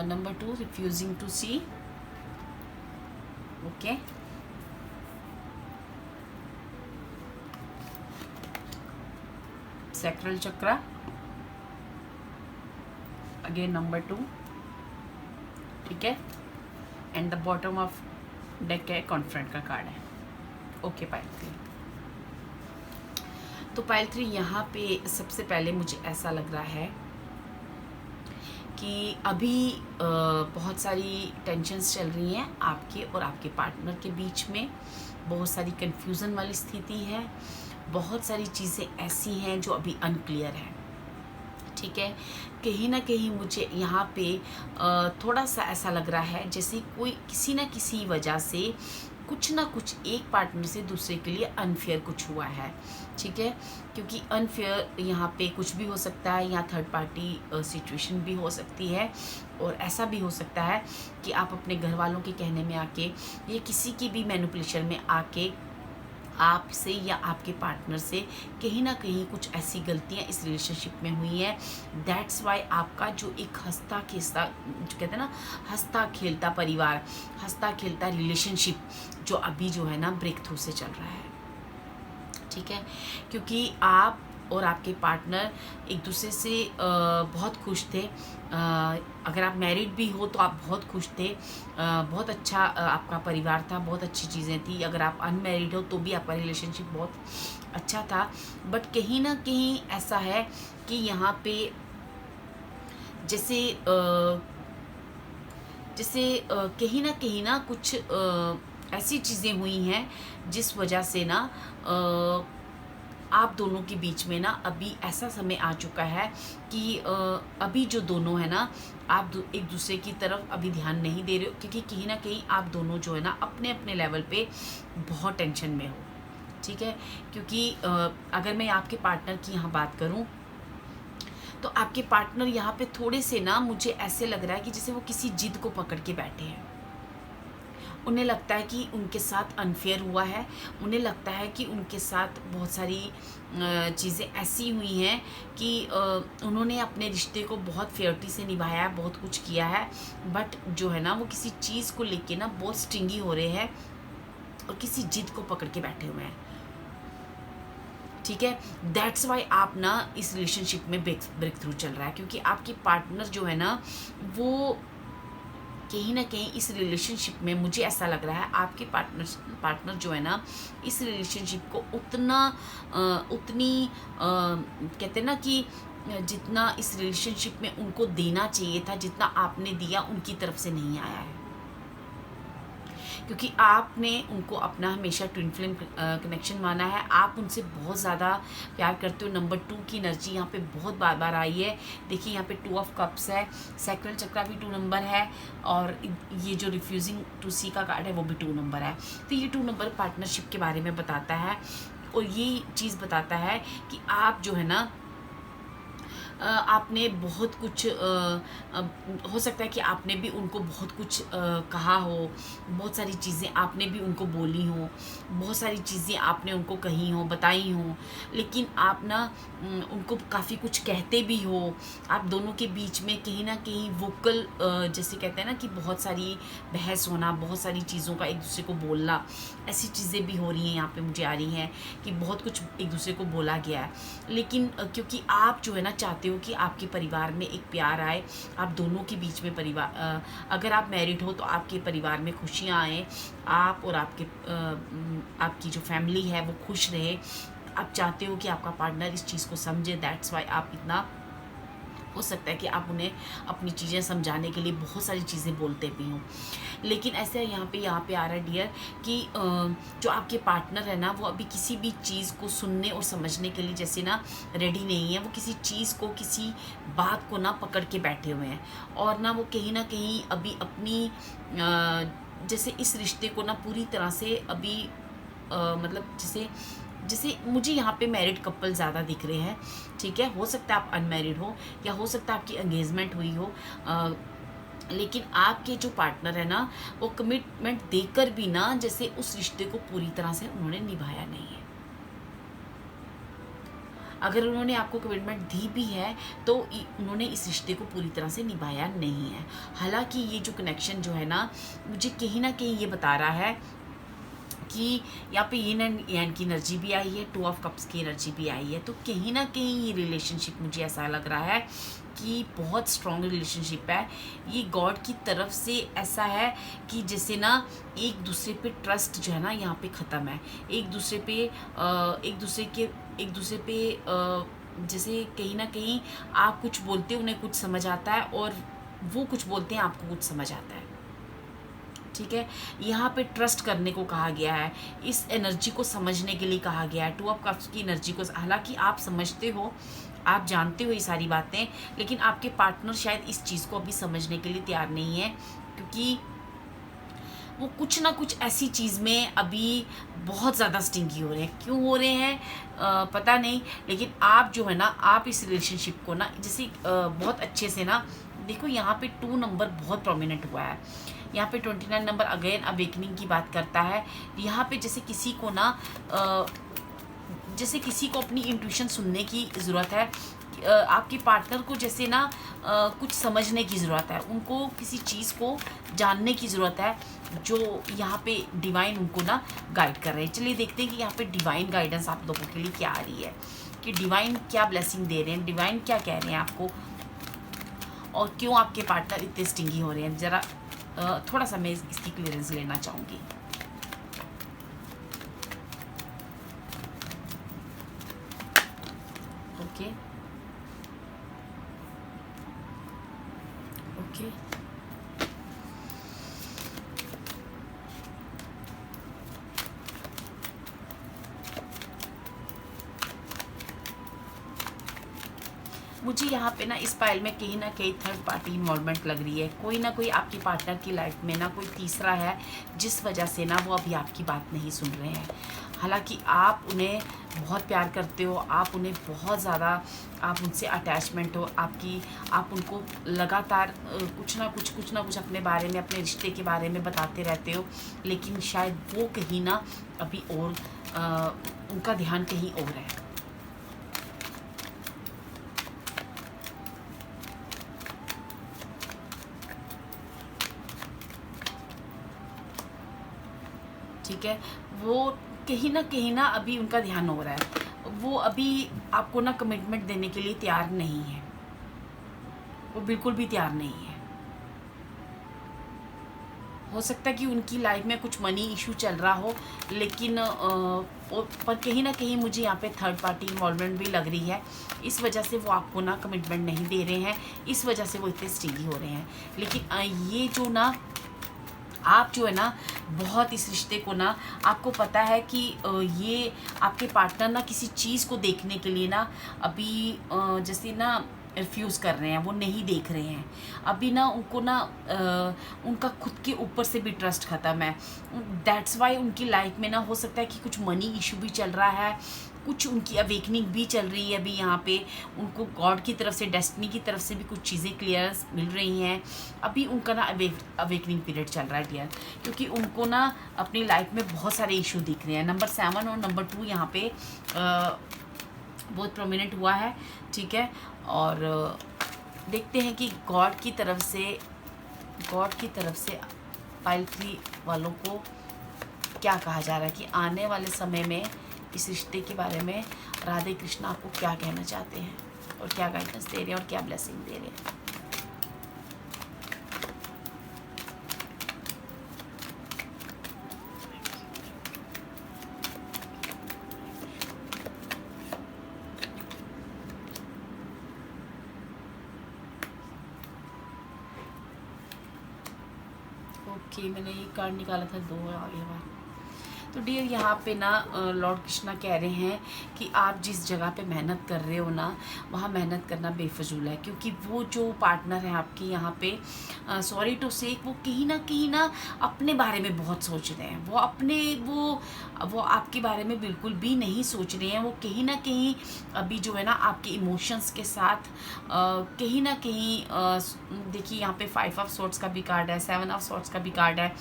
Speaker 1: Number 2, refusing to see. Okay. Sacral chakra. Again number 2. ठीक है. And the bottom of deck है, कॉन्फ्रेंट का कार्ड है. Okay pile 3. तो pile 3 यहाँ पे सबसे पहले मुझे ऐसा लग रहा है कि अभी बहुत सारी टेंशन्स चल रही हैं आपके और आपके पार्टनर के बीच में. बहुत सारी कन्फ्यूज़न वाली स्थिति है. बहुत सारी चीज़ें ऐसी हैं जो अभी अनक्लियर है. ठीक है. कहीं ना कहीं मुझे यहाँ पे थोड़ा सा ऐसा लग रहा है जैसे कोई किसी ना किसी वजह से कुछ ना कुछ एक पार्टनर से दूसरे के लिए अनफेयर कुछ हुआ है. ठीक है. क्योंकि अनफेयर यहाँ पे कुछ भी हो सकता है, या थर्ड पार्टी सिचुएशन भी हो सकती है. और ऐसा भी हो सकता है कि आप अपने घर वालों के कहने में आके या किसी की भी मैनिपुलेशन में आके आपसे या आपके पार्टनर से कहीं ना कहीं कुछ ऐसी गलतियां इस रिलेशनशिप में हुई हैं. दैट्स वाई आपका जो एक हंसता खेलता, जो कहते हैं ना, हंसता खेलता परिवार, हंसता खेलता रिलेशनशिप जो अभी जो है ना ब्रेक थ्रू से चल रहा है. ठीक है. क्योंकि आप और आपके पार्टनर एक दूसरे से बहुत खुश थे. अगर आप मैरिड भी हो तो आप बहुत खुश थे. बहुत अच्छा आपका परिवार था, बहुत अच्छी चीज़ें थी. अगर आप अनमैरिड हो तो भी आपका रिलेशनशिप बहुत अच्छा था. बट कहीं ना कहीं ऐसा है कि यहाँ पे जैसे कहीं ना कुछ ऐसी चीज़ें हुई हैं जिस वजह से ना आप दोनों के बीच में ना अभी ऐसा समय आ चुका है कि अभी जो दोनों है ना, आप एक दूसरे की तरफ अभी ध्यान नहीं दे रहे हो. क्योंकि कहीं ना कहीं आप दोनों जो है ना अपने अपने लेवल पे बहुत टेंशन में हो. ठीक है. क्योंकि अगर मैं आपके पार्टनर की यहाँ बात करूँ तो आपके पार्टनर यहाँ पे थोड़े से ना, मुझे ऐसे लग रहा है कि जैसे वो किसी जिद को पकड़ के बैठे हैं. उन्हें लगता है कि उनके साथ अनफेयर हुआ है. उन्हें लगता है कि उनके साथ बहुत सारी चीज़ें ऐसी हुई हैं कि उन्होंने अपने रिश्ते को बहुत फेयरिटी से निभाया है, बहुत कुछ किया है. बट जो है ना वो किसी चीज़ को लेके ना बहुत स्टिंगी हो रहे हैं और किसी जिद को पकड़ के बैठे हुए हैं. ठीक है. दैट्स वाई आप ना इस रिलेशनशिप में ब्रेक थ्रू चल रहा है. क्योंकि आपकी पार्टनर जो है ना वो कहीं ना कहीं इस रिलेशनशिप में, मुझे ऐसा लग रहा है आपके पार्टनर जो है ना इस रिलेशनशिप को उतनी कहते हैं ना कि जितना इस रिलेशनशिप में उनको देना चाहिए था, जितना आपने दिया उनकी तरफ से नहीं आया है. क्योंकि आपने उनको अपना हमेशा ट्विन फ्लेम कनेक्शन माना है. आप उनसे बहुत ज़्यादा प्यार करते हो. नंबर 2 की एनर्जी यहाँ पे बहुत बार बार आई है. देखिए यहाँ पे 2 ऑफ कप्स है. सैक्रल चक्रा भी 2 नंबर है. और ये जो रिफ्यूजिंग टू सी का कार्ड है वो भी 2 नंबर है. तो ये 2 नंबर पार्टनरशिप के बारे में बताता है. और ये चीज़ बताता है कि आप जो है ना आपने बहुत कुछ हो सकता है कि आपने भी उनको बहुत कुछ कहा हो. बहुत सारी चीज़ें आपने भी उनको बोली हो. बहुत सारी चीज़ें आपने उनको कही हो, बताई हो. लेकिन आप ना उनको काफ़ी कुछ कहते भी हो. आप दोनों के बीच में कहीं ना कहीं वोकल, जैसे कहते हैं ना कि बहुत सारी बहस होना, बहुत सारी चीज़ों का एक दूसरे को बोलना, ऐसी चीज़ें भी हो रही हैं. यहाँ पे मुझे आ रही हैं कि बहुत कुछ एक दूसरे को बोला गया है. लेकिन क्योंकि आप जो है ना चाहते हो कि आपके परिवार में एक प्यार आए, आप दोनों के बीच में परिवार, अगर आप मैरिड हो तो आपके परिवार में खुशियाँ आए, आप और आपकी जो फैमिली है वो खुश रहे. आप चाहते हो कि आपका पार्टनर इस चीज़ को समझे. दैट्स वाई आप इतना, हो सकता है कि आप उन्हें अपनी चीज़ें समझाने के लिए बहुत सारी चीज़ें बोलते भी हों. लेकिन ऐसे यहाँ पे आ रहा है डियर कि जो आपके पार्टनर है ना वो अभी किसी भी चीज़ को सुनने और समझने के लिए जैसे ना रेडी नहीं है. वो किसी चीज़ को, किसी बात को ना पकड़ के बैठे हुए हैं. और ना वो कहीं ना कहीं अभी अपनी जैसे इस रिश्ते को ना पूरी तरह से अभी मतलब जैसे जैसे मुझे यहाँ पे मैरिड कपल ज़्यादा दिख रहे हैं, ठीक है। हो सकता है आप अनमैरिड हो, या हो सकता है आपकी एंगेजमेंट हुई हो, लेकिन आपके जो पार्टनर है ना, वो कमिटमेंट देकर भी ना जैसे उस रिश्ते को पूरी तरह से उन्होंने निभाया नहीं है। अगर उन्होंने आपको कमिटमेंट दी भी है तो उन्होंने इस रिश्ते को पूरी तरह से निभाया नहीं है। हालांकि ये जो कनेक्शन जो है ना, मुझे कहीं ना कहीं ये बता रहा है कि यहाँ पे यिन एंड यांग की एनर्जी भी आई है, 2 ऑफ कप्स की एनर्जी भी आई है। तो कहीं ना कहीं ये रिलेशनशिप मुझे ऐसा लग रहा है कि बहुत स्ट्रॉन्ग रिलेशनशिप है। ये गॉड की तरफ से ऐसा है कि जैसे ना एक दूसरे पे ट्रस्ट जो है ना यहाँ पे ख़त्म है। एक दूसरे पे जैसे कहीं ना कहीं आप कुछ बोलते हो उन्हें कुछ समझ आता है, और वो कुछ बोलते हैं आपको कुछ समझ आता है, ठीक है। यहाँ पे ट्रस्ट करने को कहा गया है, इस एनर्जी को समझने के लिए कहा गया है, 2 ऑफ कप्स की एनर्जी को। हालांकि आप समझते हो, आप जानते हो ये सारी बातें, लेकिन आपके पार्टनर शायद इस चीज़ को अभी समझने के लिए तैयार नहीं है, क्योंकि वो कुछ ना कुछ ऐसी चीज़ में अभी बहुत ज़्यादा स्टिंगी हो रहे हैं। क्यों हो रहे हैं पता नहीं, लेकिन आप जो है ना, आप इस रिलेशनशिप को ना जैसे बहुत अच्छे से ना देखो। यहाँ पे 2 नंबर बहुत प्रोमिनेंट हुआ है। यहाँ पे 29 नंबर अगेन अवेकनिंग की बात करता है। यहाँ पे जैसे किसी को ना जैसे किसी को अपनी इंट्यूशन सुनने की ज़रूरत है। आपके पार्टनर को जैसे ना कुछ समझने की ज़रूरत है, उनको किसी चीज़ को जानने की ज़रूरत है, जो यहाँ पे डिवाइन उनको ना गाइड कर रहे हैं। चलिए देखते हैं कि यहाँ पे डिवाइन गाइडेंस आप लोगों के लिए क्या आ रही है, कि डिवाइन क्या ब्लेसिंग दे रहे हैं, डिवाइन क्या कह रहे हैं आपको, और क्यों आपके पार्टनर इतने स्टिंगी हो रहे हैं। ज़रा थोड़ा सा मैं इसकी क्लियरेंस लेना चाहूँगी। ओके ओके मुझे यहाँ पे ना इस फाइल में कहीं ना कहीं थर्ड पार्टी इन्वॉल्वमेंट लग रही है। कोई ना कोई आपके पार्टनर की लाइफ में ना कोई तीसरा है, जिस वजह से ना वो अभी आपकी बात नहीं सुन रहे हैं। हालांकि आप उन्हें बहुत प्यार करते हो, आप उन्हें बहुत ज़्यादा, आप उनसे अटैचमेंट हो आपकी, आप उनको लगातार कुछ ना कुछ अपने बारे में, अपने रिश्ते के बारे में बताते रहते हो, लेकिन शायद वो कहीं ना अभी और उनका ध्यान कहीं और है। ठीक है, वो कहीं ना अभी उनका ध्यान हो रहा है। वो अभी आपको ना कमिटमेंट देने के लिए तैयार नहीं है, वो बिल्कुल भी तैयार नहीं है। हो सकता है कि उनकी लाइफ में कुछ मनी इशू चल रहा हो, लेकिन पर कहीं ना कहीं मुझे यहाँ पे थर्ड पार्टी इन्वॉल्वमेंट भी लग रही है। इस वजह से वो आपको ना कमिटमेंट नहीं दे रहे हैं, इस वजह से वो इतने स्टिंगी हो रहे हैं। लेकिन ये जो ना आप जो है ना बहुत इस रिश्ते को ना, आपको पता है कि ये आपके पार्टनर ना किसी चीज़ को देखने के लिए ना अभी जैसे ना रिफ्यूज़ कर रहे हैं, वो नहीं देख रहे हैं अभी ना। उनको ना उनका खुद के ऊपर से भी ट्रस्ट ख़त्म है। दैट्स वाई उनकी लाइफ में ना हो सकता है कि कुछ मनी इशू भी चल रहा है, कुछ उनकी अवेकनिंग भी चल रही है अभी। यहाँ पे उनको गॉड की तरफ से, डेस्टिनी की तरफ से भी कुछ चीज़ें क्लियरेंस मिल रही हैं। अभी उनका ना अवेकनिंग पीरियड चल रहा है डियर, क्योंकि उनको ना अपनी लाइफ में बहुत सारे इशू दिख रहे हैं। नंबर 7 और नंबर 2 यहाँ पे बहुत प्रोमिनेंट हुआ है, ठीक है। और देखते हैं कि गॉड की तरफ से पाइल 3 वालों को क्या कहा जा रहा है, कि आने वाले समय में इस रिश्ते के बारे में राधे कृष्ण आपको क्या कहना चाहते हैं, और क्या गाइडेंस दे रहे हैं, और क्या ब्लेसिंग दे रहे हैं। ओके, मैंने ये कार्ड निकाला था 2 आगे बार। तो डियर यहाँ पे ना लॉर्ड कृष्णा कह रहे हैं कि आप जिस जगह पे मेहनत कर रहे हो ना, वहाँ मेहनत करना बेफजूल है, क्योंकि वो जो पार्टनर है आपके यहाँ पे, सॉरी टू से, वो कहीं ना अपने बारे में बहुत सोच रहे हैं। वो आपके बारे में बिल्कुल भी नहीं सोच रहे हैं। वो कहीं ना कहीं अभी जो है ना आपके इमोशंस के साथ कहीं ना कहीं देखिए यहाँ पे 5 ऑफ सॉर्ड्स का भी कार्ड है, 7 ऑफ सॉर्ड्स का भी कार्ड है,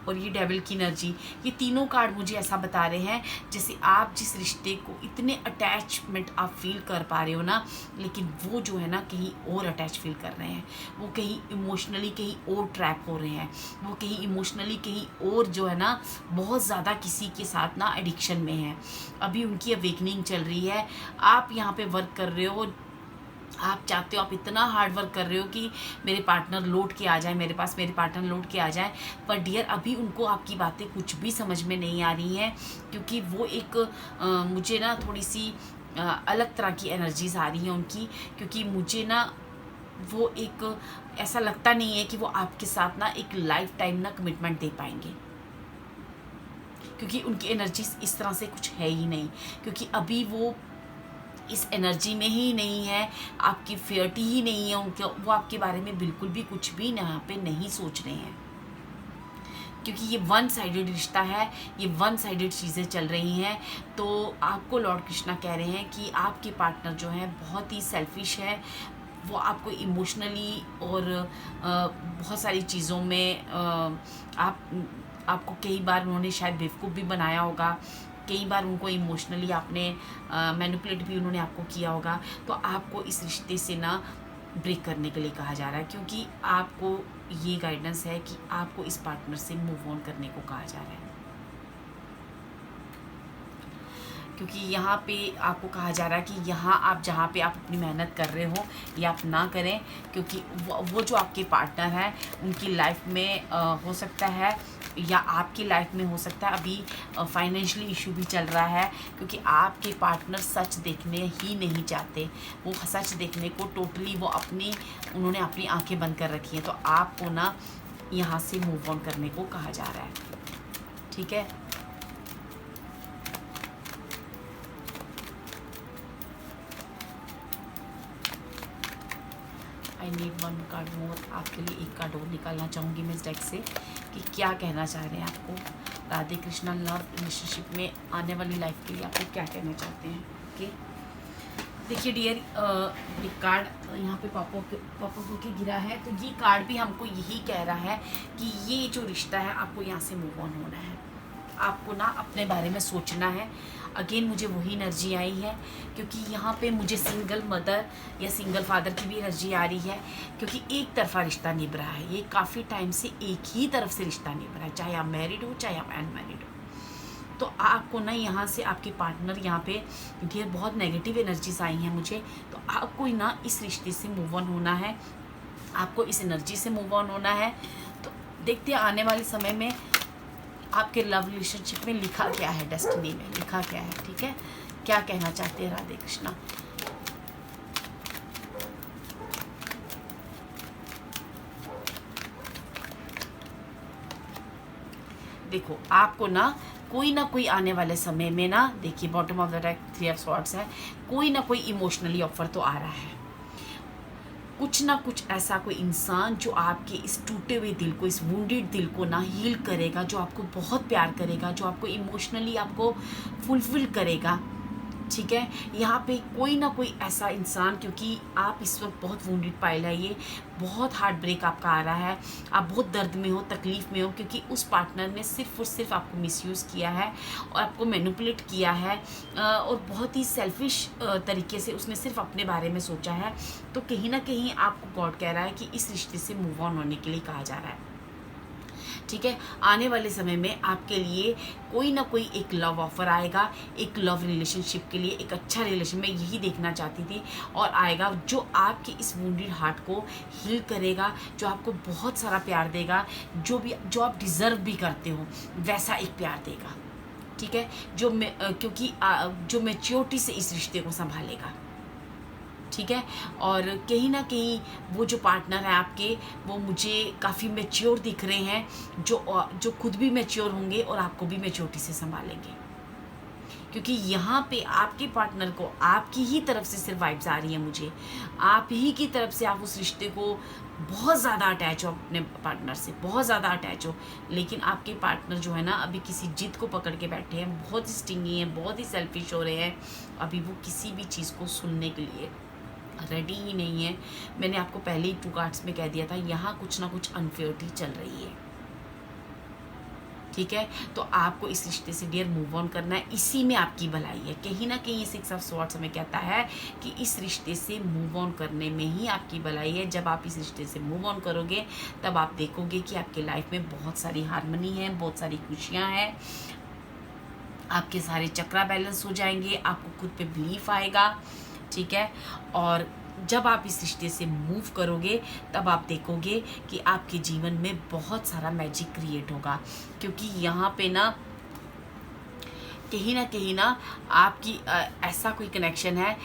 Speaker 1: और ये डेविल की एनर्जी, ये तीनों कार्ड मुझे ऐसा बता रहे हैं जैसे आप जिस रिश्ते को इतने अटैचमेंट आप फील कर पा रहे हो ना, लेकिन वो जो है ना कहीं और अटैच फील कर रहे हैं। वो कहीं इमोशनली कहीं और ट्रैप हो रहे हैं। वो कहीं इमोशनली कहीं और जो है ना बहुत ज़्यादा किसी के साथ ना एडिक्शन में है। अभी उनकी अवेकनिंग चल रही है। आप यहाँ पे वर्क कर रहे हो, आप चाहते हो, आप इतना हार्ड वर्क कर रहे हो कि मेरे पार्टनर लौट के आ जाए मेरे पास, मेरे पार्टनर लौट के आ जाए, पर डियर अभी उनको आपकी बातें कुछ भी समझ में नहीं आ रही हैं, क्योंकि वो एक मुझे ना थोड़ी सी अलग तरह की एनर्जीज आ रही हैं उनकी, क्योंकि मुझे ना वो एक ऐसा लगता नहीं है कि वो आपके साथ ना एक लाइफ टाइम ना कमिटमेंट दे पाएंगे, क्योंकि उनकी एनर्जीज इस तरह से कुछ है ही नहीं, क्योंकि अभी वो इस एनर्जी में ही नहीं है, आपकी फियर्टी ही नहीं है उनके, वो आपके बारे में बिल्कुल भी कुछ भी यहाँ पे नहीं सोच रहे हैं, क्योंकि ये वन साइडेड रिश्ता है, ये वन साइडेड चीज़ें चल रही हैं। तो आपको लॉर्ड कृष्णा कह रहे हैं कि आपके पार्टनर जो है बहुत ही सेल्फिश है। वो आपको इमोशनली और बहुत सारी चीज़ों में आपको कई बार उन्होंने शायद बेवकूफ़ भी बनाया होगा, कई बार उनको इमोशनली आपने मैनिपुलेट भी उन्होंने आपको किया होगा। तो आपको इस रिश्ते से ना ब्रेक करने के लिए कहा जा रहा है, क्योंकि आपको ये गाइडेंस है कि आपको इस पार्टनर से मूव ऑन करने को कहा जा रहा है, क्योंकि यहाँ पे आपको कहा जा रहा है कि यहाँ आप जहाँ पे आप अपनी मेहनत कर रहे हो ये आप ना करें, क्योंकि वो जो आपके पार्टनर हैं उनकी लाइफ में हो सकता है, या आपकी लाइफ में हो सकता है अभी फाइनेंशियली इशू भी चल रहा है, क्योंकि आपके पार्टनर सच देखने ही नहीं चाहते। वो सच देखने को टोटली उन्होंने अपनी आंखें बंद कर रखी हैं। तो आपको ना यहाँ से मूव ऑन करने को कहा जा रहा है, ठीक है। आई नीड वन कार्ड मोर। आपके लिए एक कार्ड और निकालना चाहूँगी मैं इस डेक से कि क्या कहना चाह रहे हैं आपको राधे कृष्णा लव रिलेशनशिप में आने वाली लाइफ के लिए आपको क्या कहना चाहते हैं। ओके, देखिए डियर, एक कार्ड यहाँ पे पापा को गिरा है, तो ये कार्ड भी हमको यही कह रहा है कि ये जो रिश्ता है आपको यहाँ से मूव ऑन होना है, आपको ना अपने बारे में सोचना है। अगेन मुझे वही एनर्जी आई है, क्योंकि यहाँ पे मुझे सिंगल मदर या सिंगल फादर की भी एनर्जी आ रही है, क्योंकि एक तरफा रिश्ता निभ रहा है। ये काफ़ी टाइम से एक ही तरफ से रिश्ता निभ रहा है, चाहे आप मैरिड हो चाहे आप अनमैरिड हो। तो आपको ना यहाँ से आपके पार्टनर, यहाँ पे ढेर बहुत नेगेटिव एनर्जीज आई हैं मुझे, तो आपको ना इस रिश्ते से मूव ऑन होना है, आपको इस एनर्जी से मूव ऑन होना है। तो देखते हैं आने वाले समय में आपके लव रिलेशनशिप में लिखा क्या है, डेस्टिनी में लिखा क्या है, ठीक है। क्या कहना चाहते हैं राधे कृष्णा। देखो आपको ना कोई आने वाले समय में ना, देखिए bottom of the deck 3 of swords है, कोई ना कोई इमोशनली ऑफर तो आ रहा है। कुछ ना कुछ ऐसा कोई इंसान जो आपके इस टूटे हुए दिल को, इस वुंडेड दिल को ना हील करेगा, जो आपको बहुत प्यार करेगा, जो आपको इमोशनली आपको फुलफिल करेगा, ठीक है। यहाँ पे कोई ना कोई ऐसा इंसान, क्योंकि आप इस वक्त बहुत वुंडेड पाइल है, ये बहुत हार्ट ब्रेक आपका आ रहा है, आप बहुत दर्द में हो, तकलीफ़ में हो, क्योंकि उस पार्टनर ने सिर्फ और सिर्फ आपको मिसयूज़ किया है और आपको मैनिपुलेट किया है, और बहुत ही सेल्फिश तरीके से उसने सिर्फ अपने बारे में सोचा है। तो कहीं ना कहीं आपको गॉड कह रहा है कि इस रिश्ते से मूव ऑन होने के लिए कहा जा रहा है, ठीक है। आने वाले समय में आपके लिए कोई ना कोई एक लव ऑफर आएगा, एक लव रिलेशनशिप के लिए एक अच्छा रिलेशन, मैं यही देखना चाहती थी, और आएगा जो आपके इस वुंडेड हार्ट को हील करेगा, जो आपको बहुत सारा प्यार देगा, जो आप डिज़र्व भी करते हो वैसा एक प्यार देगा, ठीक है। क्योंकि जो मैच्योरिटी से इस रिश्ते को संभालेगा, ठीक है। और कहीं ना कहीं वो जो पार्टनर है आपके, वो मुझे काफ़ी मैच्योर दिख रहे हैं, जो खुद भी मैच्योर होंगे और आपको भी मैच्योरिटी से संभालेंगे। क्योंकि यहाँ पे आपके पार्टनर को आपकी ही तरफ से सिर्फ वाइब्स आ रही है मुझे, आप ही की तरफ से आप उस रिश्ते को बहुत ज़्यादा अटैच हो अपने पार्टनर से, बहुत ज़्यादा अटैच हो। लेकिन आपके पार्टनर जो है ना, अभी किसी जिद को पकड़ के बैठे हैं, बहुत ही स्टिंगी हैं, बहुत ही सेल्फिश हो रहे हैं। अभी वो किसी भी चीज़ को सुनने के लिए रेडी ही नहीं है। मैंने आपको पहले ही 2 कार्ड्स में कह दिया था, यहाँ कुछ ना कुछ अनफेयरिटी चल रही है, ठीक है। तो आपको इस रिश्ते से डियर मूव ऑन करना है, इसी में आपकी भलाई है। कहीं ना कहीं 6 ऑफ स्वॉर्ड्स हमें कहता है कि इस रिश्ते से मूव ऑन करने में ही आपकी भलाई है। जब आप इस रिश्ते से मूव ऑन करोगे, तब आप देखोगे कि आपके लाइफ में बहुत सारी हार्मनी है, बहुत सारी खुशियाँ हैं, आपके सारे चक्रा बैलेंस हो जाएंगे, आपको खुद पे बिलीफ आएगा, ठीक है। और जब आप इस रिश्ते से मूव करोगे, तब आप देखोगे कि आपके जीवन में बहुत सारा मैजिक क्रिएट होगा। क्योंकि यहाँ पे ना कहीं ना आपकी ऐसा कोई कनेक्शन है,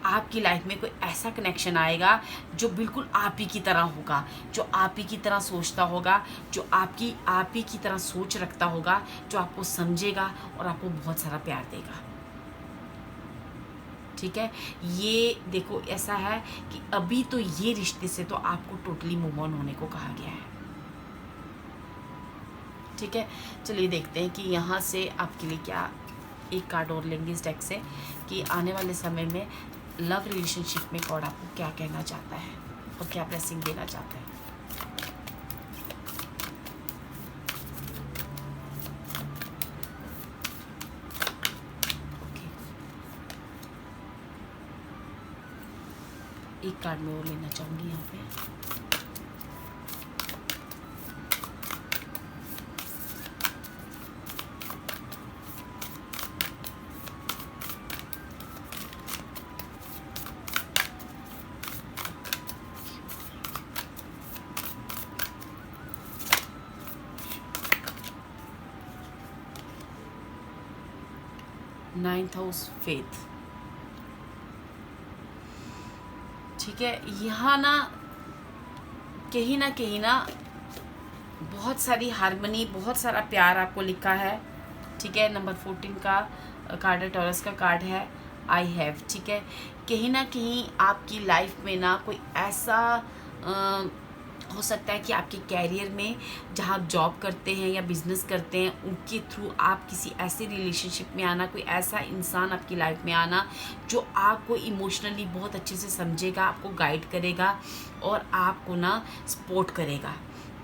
Speaker 1: आपकी लाइफ में कोई ऐसा कनेक्शन आएगा जो बिल्कुल आप ही की तरह होगा, जो आप ही की तरह सोचता होगा, जो आप ही की तरह सोच रखता होगा, जो आपको समझेगा और आपको बहुत सारा प्यार देगा, ठीक है। ये देखो, ऐसा है कि अभी तो ये रिश्ते से तो आपको टोटली मूव ऑन होने को कहा गया है, ठीक है। चलिए देखते हैं कि यहाँ से आपके लिए क्या, एक कार्ड और लेंगे इस डेक से, कि आने वाले समय में लव रिलेशनशिप में गॉड आपको क्या कहना चाहता है और क्या ब्लेसिंग देना चाहता है। एक कार्ड में और लेना चाहूँगी यहाँ पे। नाइन्थ हाउस, फेथ, ठीक है। यहाँ ना कहीं ना बहुत सारी हार्मनी, बहुत सारा प्यार आपको लिखा है, ठीक है। नंबर 14 का कार्ड है, टॉरस का कार्ड है, आई हैव, ठीक है। कहीं ना कहीं आपकी लाइफ में ना कोई ऐसा हो सकता है कि आपके कैरियर में, जहाँ आप जॉब करते हैं या बिजनेस करते हैं, उनके थ्रू आप किसी ऐसे रिलेशनशिप में आना, कोई ऐसा इंसान आपकी लाइफ में आना जो आपको इमोशनली बहुत अच्छे से समझेगा, आपको गाइड करेगा और आपको ना सपोर्ट करेगा।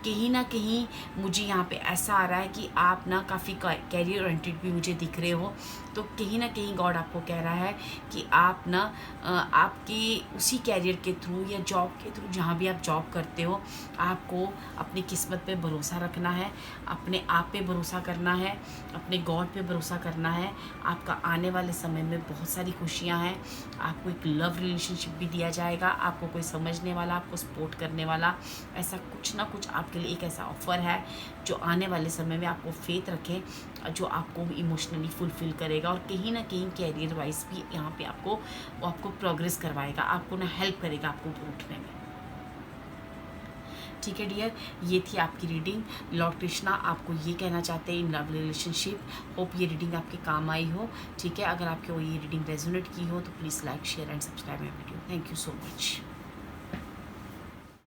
Speaker 1: कहीं ना कहीं मुझे यहाँ पे ऐसा आ रहा है कि आप ना काफ़ी कैरियर ओरिएंटेड भी मुझे दिख रहे हो। तो कहीं ना कहीं गॉड आपको कह रहा है कि आप ना आपके उसी कैरियर के थ्रू या जॉब के थ्रू, जहाँ भी आप जॉब करते हो, आपको अपनी किस्मत पे भरोसा रखना है, अपने आप पे भरोसा करना है, अपने गॉड पे भरोसा करना है। आपका आने वाले समय में बहुत सारी खुशियाँ हैं, आपको एक लव रिलेशनशिप भी दिया जाएगा, आपको कोई समझने वाला, आपको सपोर्ट करने वाला, ऐसा कुछ ना कुछ आपके लिए एक ऐसा ऑफ़र है जो आने वाले समय में आपको फेथ रखें, जो आपको इमोशनली फुलफ़िल करेगा और कहीं ना कहीं कैरियर वाइज भी यहाँ पे आपको प्रोग्रेस करवाएगा, आपको ना हेल्प करेगा आपको उठने में, ठीक है डियर। ये थी आपकी रीडिंग। लॉर्ड कृष्णा आपको ये कहना चाहते हैं इन लव रिलेशनशिप। होप ये रीडिंग आपके काम आई हो, ठीक है। अगर आपको ये रीडिंग रेजोनेट की हो तो please like, share and subscribe my video. Thank you so much.